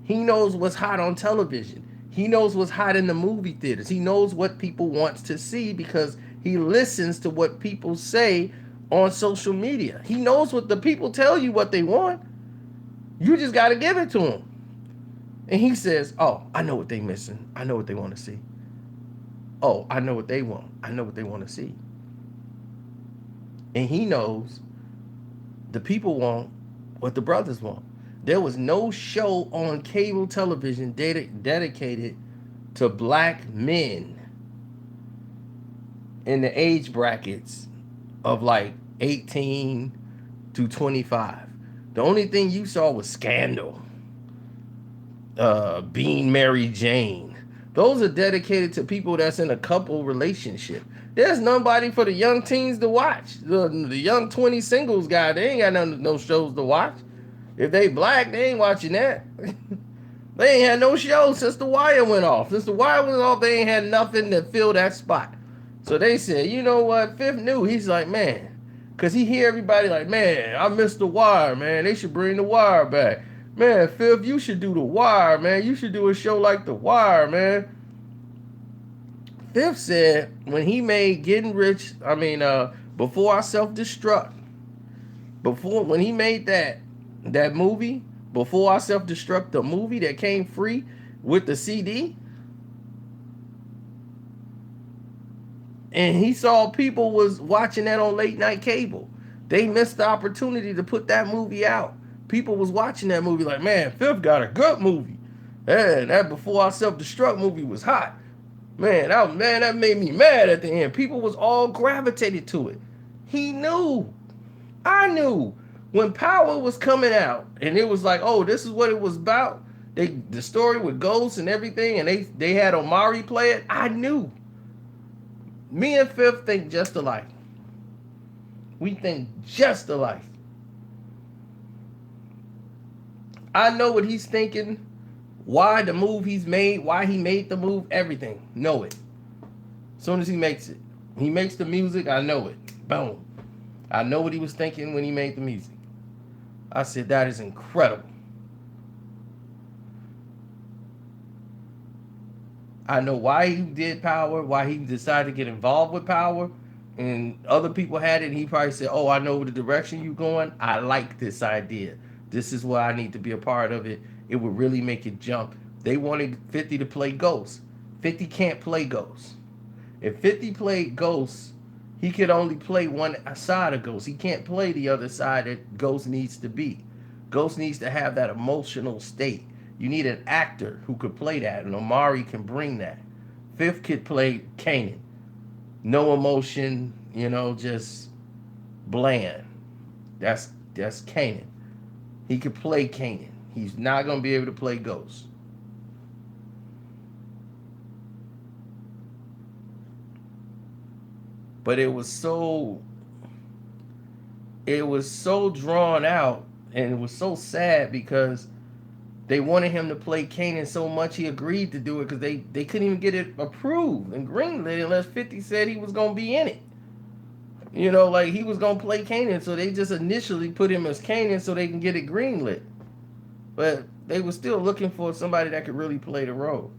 Speaker 1: He knows what's hot on television. He knows what's hot in the movie theaters. He knows what people want to see because he listens to what people say on social media. He knows what the people tell you what they want. You just got to give it to him. And he says, oh, I know what they missing. I know what they want to see. Oh, I know what they want. I know what they want to see. And he knows the people want what the brothers want. There was no show on cable television dedicated to black men in the age brackets of like 18 to 25. The only thing you saw was Scandal, Being Mary Jane. Those are dedicated to people that's in a couple relationship. There's nobody for the young teens to watch. The young 20 singles guy, they ain't got no shows to watch. If they black, they ain't watching that. They ain't had no show since The Wire went off. Since The Wire went off, they ain't had nothing to fill that spot. So they said, you know what? Fifth knew. He's like, man, because he hear everybody like, man, I missed The Wire, man. They should bring The Wire back. Man, Fifth, you should do The Wire, man. You should do a show like The Wire, man. Fifth said when he made Before I Self-Destruct, when he made that movie, Before I Self-Destruct, the movie that came free with the CD, and he saw people was watching that on late night cable. They missed the opportunity to put that movie out. People was watching that movie like, man, Fifth got a good movie. Man, that Before I Self-Destruct movie was hot. Man, that made me mad at the end. People was all gravitated to it. He knew. I knew. When Power was coming out, and it was like, oh, this is what it was about. The story with Ghost and everything, and they had Omari play it. I knew. Me and Fifth think just alike. We think just alike. I know what he's thinking, why the move he's made, why he made the move, everything. Know it. As soon as he makes it. He makes the music, I know it. Boom. I know what he was thinking when he made the music. I said, that is incredible. I know why he did Power, why he decided to get involved with Power, and other people had it, and he probably said, oh, I know the direction you're going. I like this idea. This is why I need to be a part of it. It would really make it jump. They wanted 50 to play Ghost. 50 can't play Ghost. If 50 played Ghost, he could only play one side of Ghost. He can't play the other side that Ghost needs to be. Ghost needs to have that emotional state. You need an actor who could play that, and Omari can bring that. Fifth could play Kanan. No emotion, just bland. That's Kanan. He could play Kanan. He's not going to be able to play Ghost. But it was so drawn out, and it was so sad because they wanted him to play Kanan so much he agreed to do it because they couldn't even get it approved and greenlit unless 50 said he was going to be in it. Like he was going to play Kanan, so they just initially put him as Kanan so they can get it greenlit. But they were still looking for somebody that could really play the role.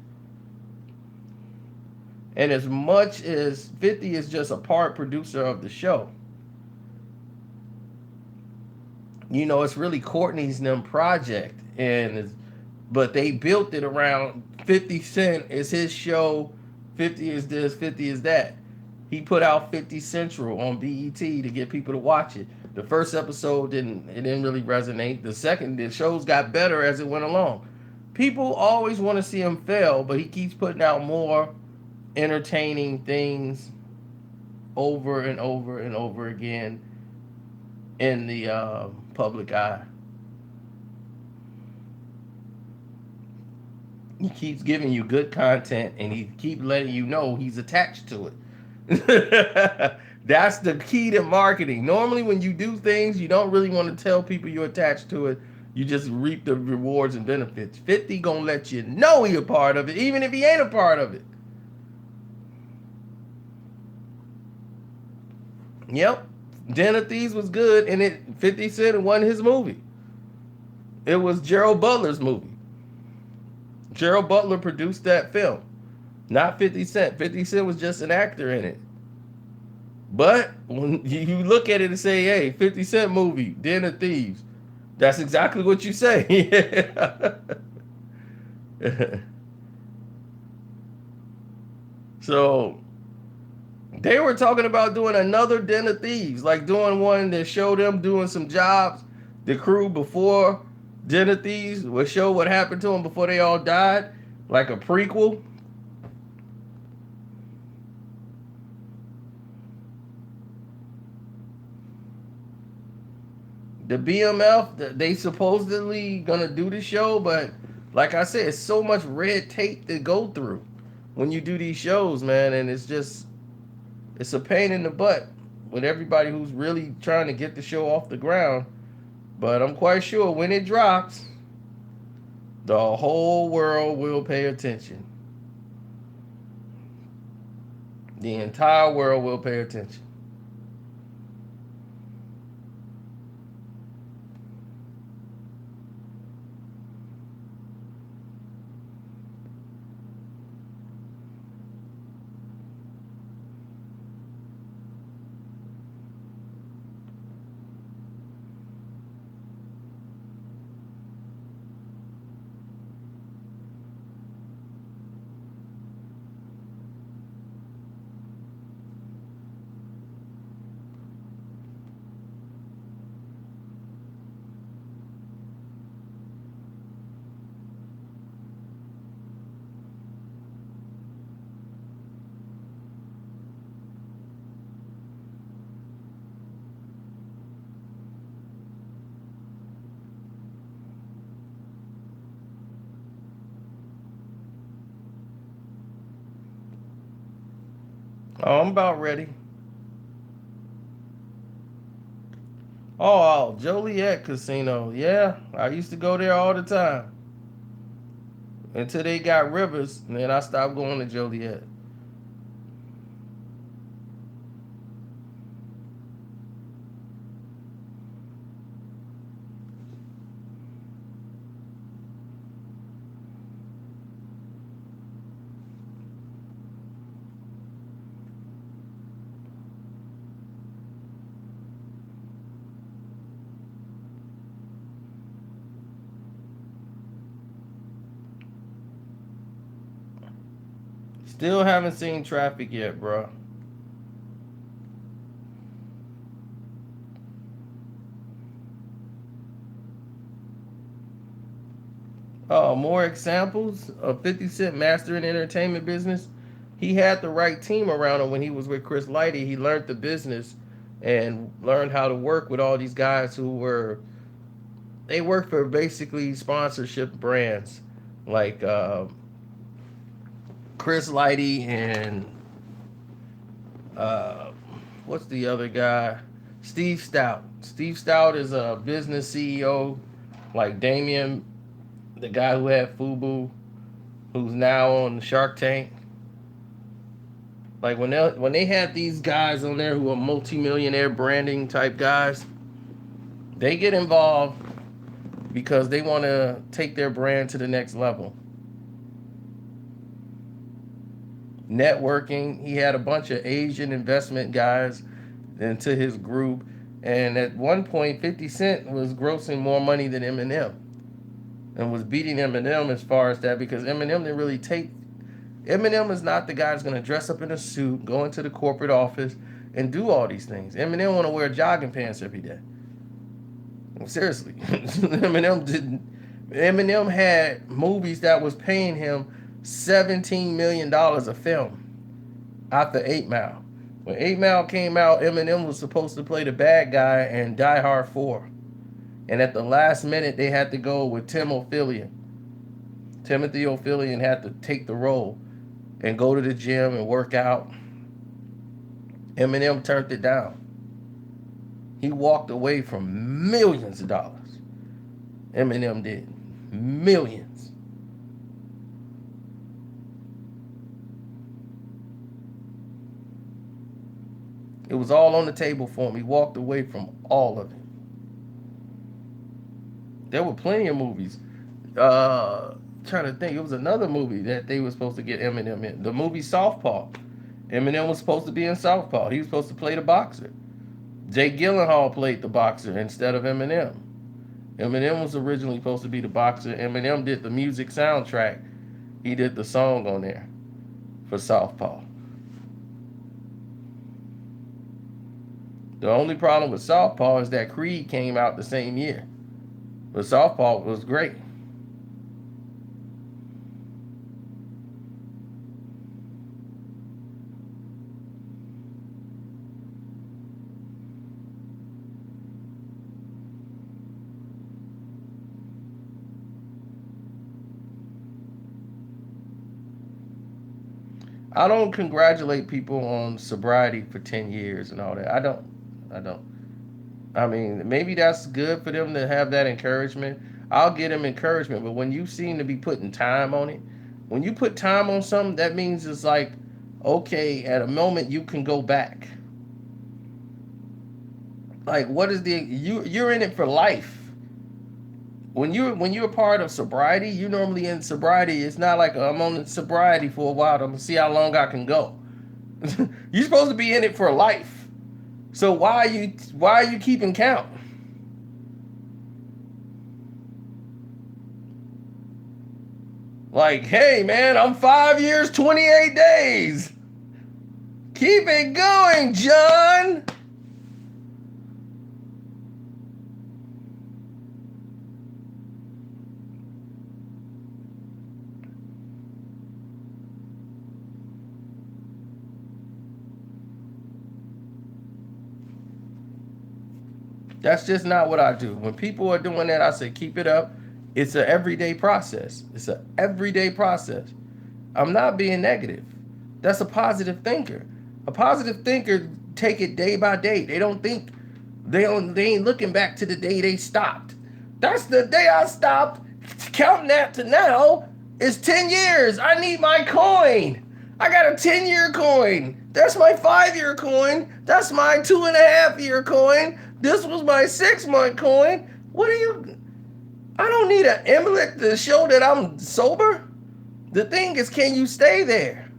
Speaker 1: And as much as 50 is just a part producer of the show, it's really Courtney's them project, but they built it around 50 Cent is his show, 50 is this, 50 is that. He put out 50 Central on BET to get people to watch it. The first episode didn't really resonate. The shows got better as it went along. People always want to see him fail, but he keeps putting out more entertaining things over and over and over again in the public eye. He keeps giving you good content, and he keeps letting you know he's attached to it. That's the key to marketing. Normally, when you do things, you don't really want to tell people you're attached to it. You just reap the rewards and benefits. 50 gonna let you know he a part of it, even if he ain't a part of it. Yep, Den of Thieves was good, and 50 Cent won his movie. It was Gerald Butler's movie. Gerald Butler produced that film, not 50 Cent. 50 Cent was just an actor in it. But when you look at it and say, hey, 50 Cent movie, Den of Thieves, that's exactly what you say. So they were talking about doing another Den of Thieves, like doing one that showed them doing some jobs. The crew before Den of Thieves would show what happened to them before they all died, like a prequel. The BMF, they supposedly gonna do the show, but like I said, it's so much red tape to go through when you do these shows, man, and it's a pain in the butt with everybody who's really trying to get the show off the ground. But I'm quite sure when it drops, the whole world will pay attention. The entire world will pay attention. Oh, I'm about ready. Oh, Joliet Casino. Yeah, I used to go there all the time until they got Rivers, and then I stopped going to Joliet. Still haven't seen Traffic yet, bro. Oh, more examples of 50 Cent mastering the entertainment business. He had the right team around him when he was with Chris Lighty. He learned the business and learned how to work with all these guys who were, they worked for basically sponsorship brands like Chris Lighty and uh, what's the other guy? Steve Stout. Steve Stout is a business CEO like Damien, the guy who had Fubu, who's now on Shark Tank. Like when they had these guys on there who are multimillionaire branding type guys, they get involved because they want to take their brand to the next level. Networking, he had a bunch of Asian investment guys into his group, and at one point 50 Cent was grossing more money than Eminem and was beating Eminem as far as that because Eminem didn't really take. Eminem is not the guy that's going to dress up in a suit, go into the corporate office, and do all these things. Eminem want to wear jogging pants every day. Seriously, Eminem didn't. Eminem had movies that was paying him $17 million a film. after 8 Mile. When 8 Mile came out, Eminem was supposed to play the bad guy in Die Hard 4. And at the last minute, they had to go with Timothy Ophelion had to take the role and go to the gym and work out. Eminem turned it down. He walked away from millions of dollars. Eminem did. Millions. It was all on the table for him. He walked away from all of it. There were plenty of movies. Trying to think, it was another movie that they were supposed to get Eminem in. The movie Southpaw. Eminem was supposed to be in Southpaw. He was supposed to play the boxer. Jake Gyllenhaal played the boxer instead of Eminem. Eminem was originally supposed to be the boxer. Eminem did the music soundtrack. He did the song on there for Southpaw. The only problem with Southpaw is that Creed came out the same year. But Southpaw was great. I don't congratulate people on sobriety for 10 years and all that. I don't. I mean, maybe that's good for them to have that encouragement. I'll give them encouragement, but when you seem to be putting time on it, when you put time on something, that means it's like, okay, at a moment you can go back. Like, what is you're in it for life. When you're part of sobriety, you normally in sobriety. It's not like I'm on sobriety for a while. I'm gonna see how long I can go. You're supposed to be in it for life. So why are you keeping count? Like, hey man, I'm 5 years, 28 days. Keep it going, John. That's just not what I do. When people are doing that, I say, keep it up. It's an everyday process. It's an everyday process. I'm not being negative. That's a positive thinker. A positive thinker take it day by day. They don't think, they ain't looking back to the day they stopped. That's the day I stopped. Counting that to now is 10 years. I need my coin. I got a 10-year coin. That's my 5-year coin. That's my 2.5-year coin. This was my 6-month coin. What are you? I don't need an amulet to show that I'm sober. The thing is, can you stay there?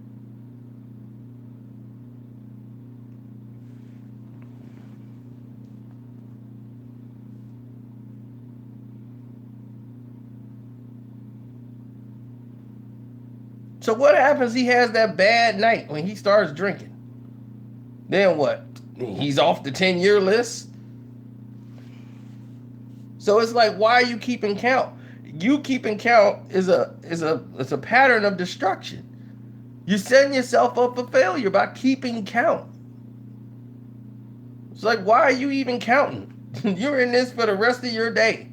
Speaker 1: So what happens? He has that bad night when he starts drinking. Then what? He's off the 10-year list. So it's like, why are you keeping count? You keeping count is a pattern of destruction. You're setting yourself up for failure by keeping count. It's like, why are you even counting? You're in this for the rest of your day.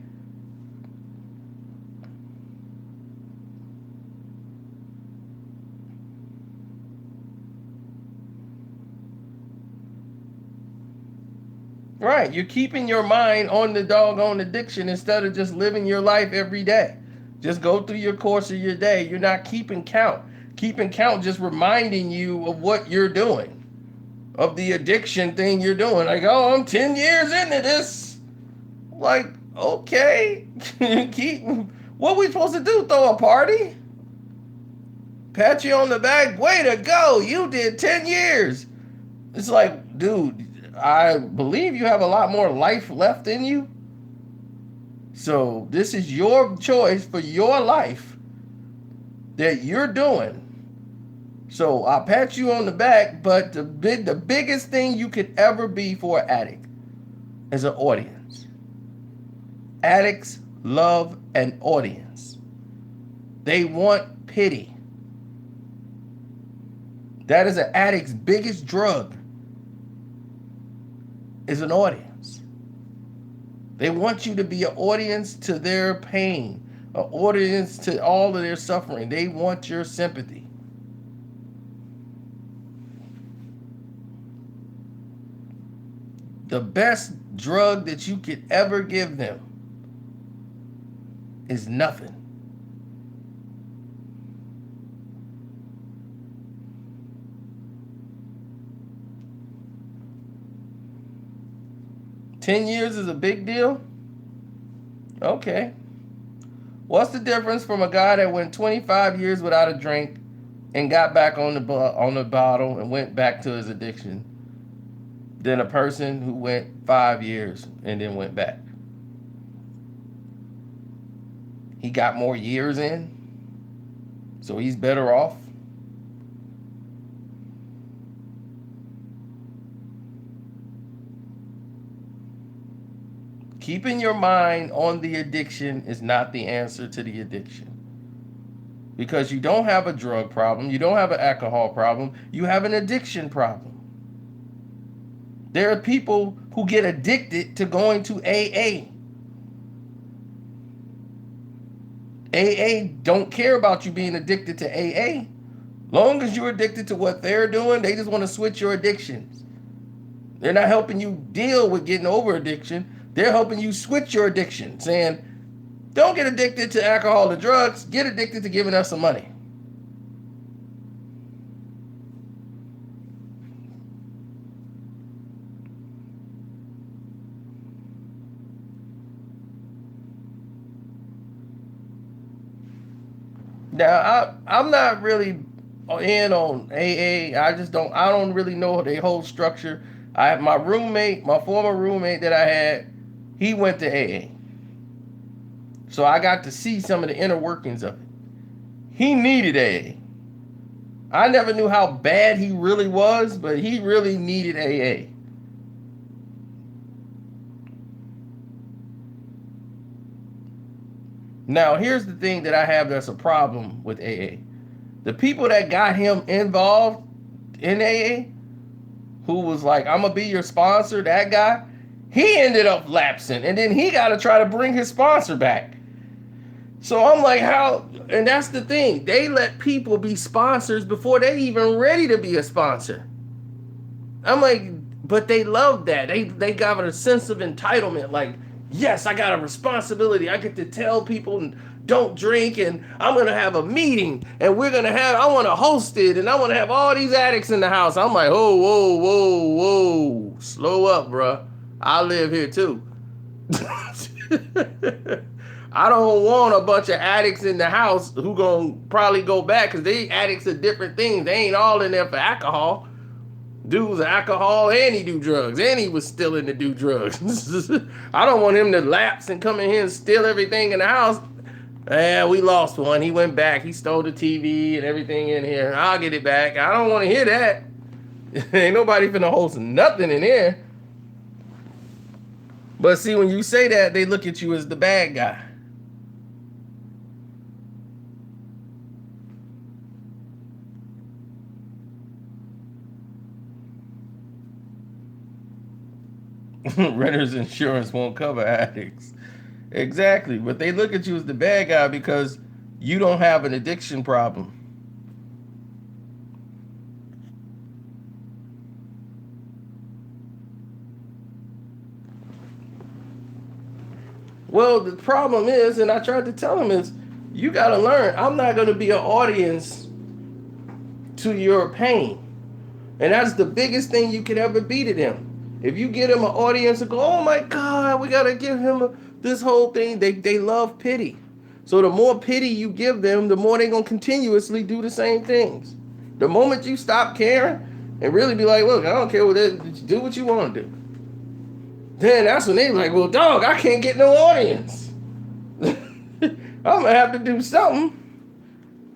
Speaker 1: Right, you're keeping your mind on the doggone addiction instead of just living your life every day. Just go through your course of your day. You're not keeping count. Keeping count just reminding you of what you're doing, of the addiction thing you're doing. Like, oh, I'm 10 years into this. Like, okay, what are we supposed to do? Throw a party? Pat you on the back? Way to go! You did 10 years. It's like, dude, I believe you have a lot more life left in you. So this is your choice for your life that you're doing. So I'll pat you on the back, but the biggest thing you could ever be for an addict is an audience. Addicts love an audience. They want pity. That is an addict's biggest drug, is an audience. They want you to be an audience to their pain, an audience to all of their suffering. They want your sympathy. The best drug that you could ever give them is nothing. $10 years is a big deal? Okay. What's the difference from a guy that went 25 years without a drink and got back on the bottle and went back to his addiction than a person who went 5 years and then went back? He got more years in, so he's better off. Keeping your mind on the addiction is not the answer to the addiction. Because you don't have a drug problem, you don't have an alcohol problem, you have an addiction problem. There are people who get addicted to going to AA. AA don't care about you being addicted to AA. Long as you're addicted to what they're doing, they just want to switch your addictions. They're not helping you deal with getting over addiction. They're helping you switch your addiction, saying, don't get addicted to alcohol or drugs, get addicted to giving us some money. Now, I'm not really in on AA. I don't really know the whole structure. My former roommate that I had, he went to AA. So I got to see some of the inner workings of it. He needed AA. I never knew how bad he really was, but he really needed AA. Now, here's the thing that I have that's a problem with AA. The people that got him involved in AA, who was like, I'm going to be your sponsor, that guy, he ended up lapsing. And then he got to try to bring his sponsor back. So I'm like, how? And that's the thing. They let people be sponsors before they even ready to be a sponsor. I'm like, but they love that. They got a sense of entitlement. Like, yes, I got a responsibility. I get to tell people don't drink, and I'm going to have a meeting, and I want to host it, and I want to have all these addicts in the house. I'm like, oh, whoa. Slow up, bruh. I live here too. I don't want a bunch of addicts in the house who gonna probably go back because they addicts of different things. They ain't all in there for alcohol. Dude's alcohol and he do drugs, and he was still in to do drugs. I don't want him to lapse and come in here and steal everything in the house. We lost one. He went back. He stole the TV and everything in here. I'll get it back. I don't want to hear that. Ain't nobody finna host nothing in here. But see, when you say that, they look at you as the bad guy. Renter's insurance won't cover addicts. Exactly. But they look at you as the bad guy because you don't have an addiction problem. Well, the problem is, and I tried to tell him, is you got to learn, I'm not going to be an audience to your pain. And that's the biggest thing you could ever be to them. If you get them an audience and go, oh my God, we got to give him this whole thing. They love pity. So the more pity you give them, the more they're going to continuously do the same things. The moment you stop caring and really be like, look, I don't care what it is, do what you want to do. Then that's when they're like, well, dog, I can't get no audience. I'm going to have to do something.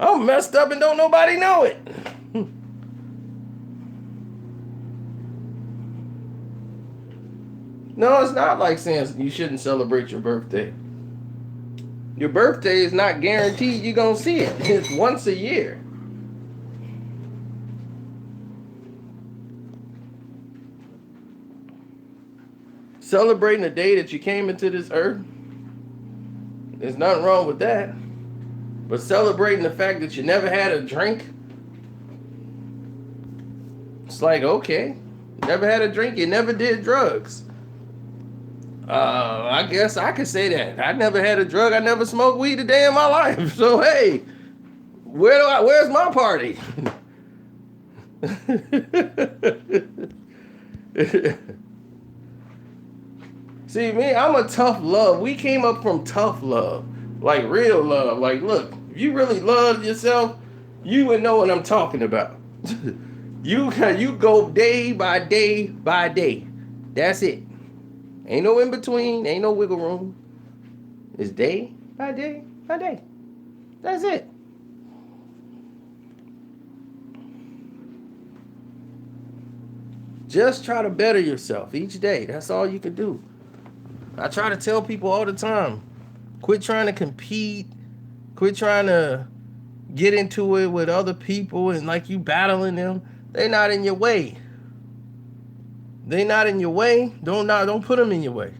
Speaker 1: I'm messed up and don't nobody know it. No, it's not like saying you shouldn't celebrate your birthday. Your birthday is not guaranteed you're going to see it. It's once a year. Celebrating the day that you came into this earth, there's nothing wrong with that. But celebrating the fact that you never had a drink, it's like, okay, never had a drink, you never did drugs. I guess I could say that. I never had a drug, I never smoked weed a day in my life. So hey, where's my party? See, me, I'm a tough love. We came up from tough love, like real love. Like, look, if you really love yourself, you would know what I'm talking about. You go day by day by day. That's it. Ain't no in between. Ain't no wiggle room. It's day by day by day. That's it. Just try to better yourself each day. That's all you can do. I try to tell people all the time, quit trying to compete, quit trying to get into it with other people and like you battling them. They not in your way. They not in your way. Don't put them in your way.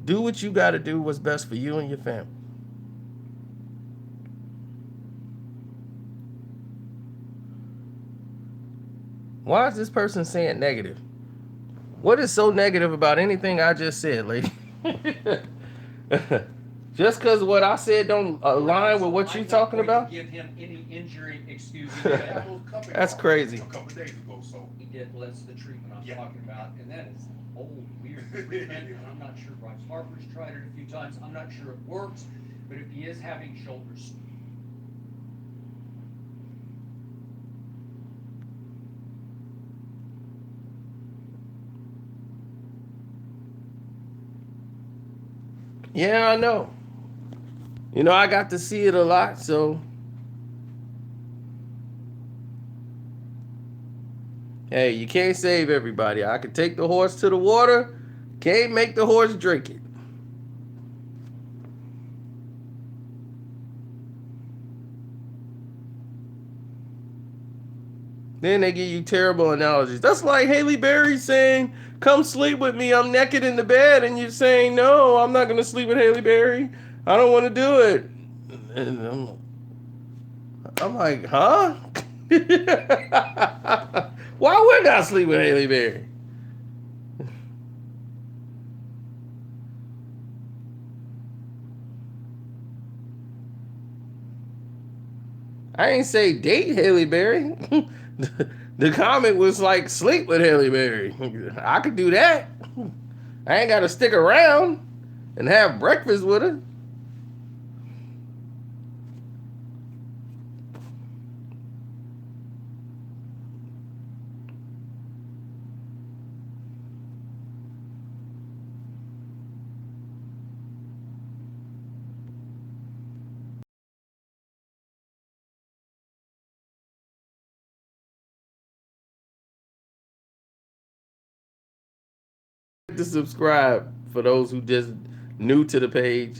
Speaker 1: Do what you got to do, what's best for you and your family. Why is this person saying negative? What is so negative about anything I just said, lady? Just because what I said don't align with what you're talking about?
Speaker 2: Give him any injury excuse.
Speaker 1: That's crazy.
Speaker 3: A couple of days ago, so
Speaker 2: He did. Well, that's the treatment I'm talking about, and that is old, weird treatment. And I'm not sure. Bryce Harper's tried it a few times. I'm not sure it works, but if he is having shoulders.
Speaker 1: Yeah, I know. You know, I got to see it a lot, so. Hey, you can't save everybody. I can take the horse to the water, can't make the horse drink it. Then they give you terrible analogies. That's like Haley Berry saying, come sleep with me, I'm naked in the bed, and you're saying, no, I'm not going to sleep with Haley Berry. I don't want to do it. And I'm like, huh? Why would I sleep with Haley Berry? I ain't say date Haley Berry. The comment was like sleep with Haley Berry. I could do that. I ain't got to stick around and have breakfast with her. To subscribe for those who just new to the page.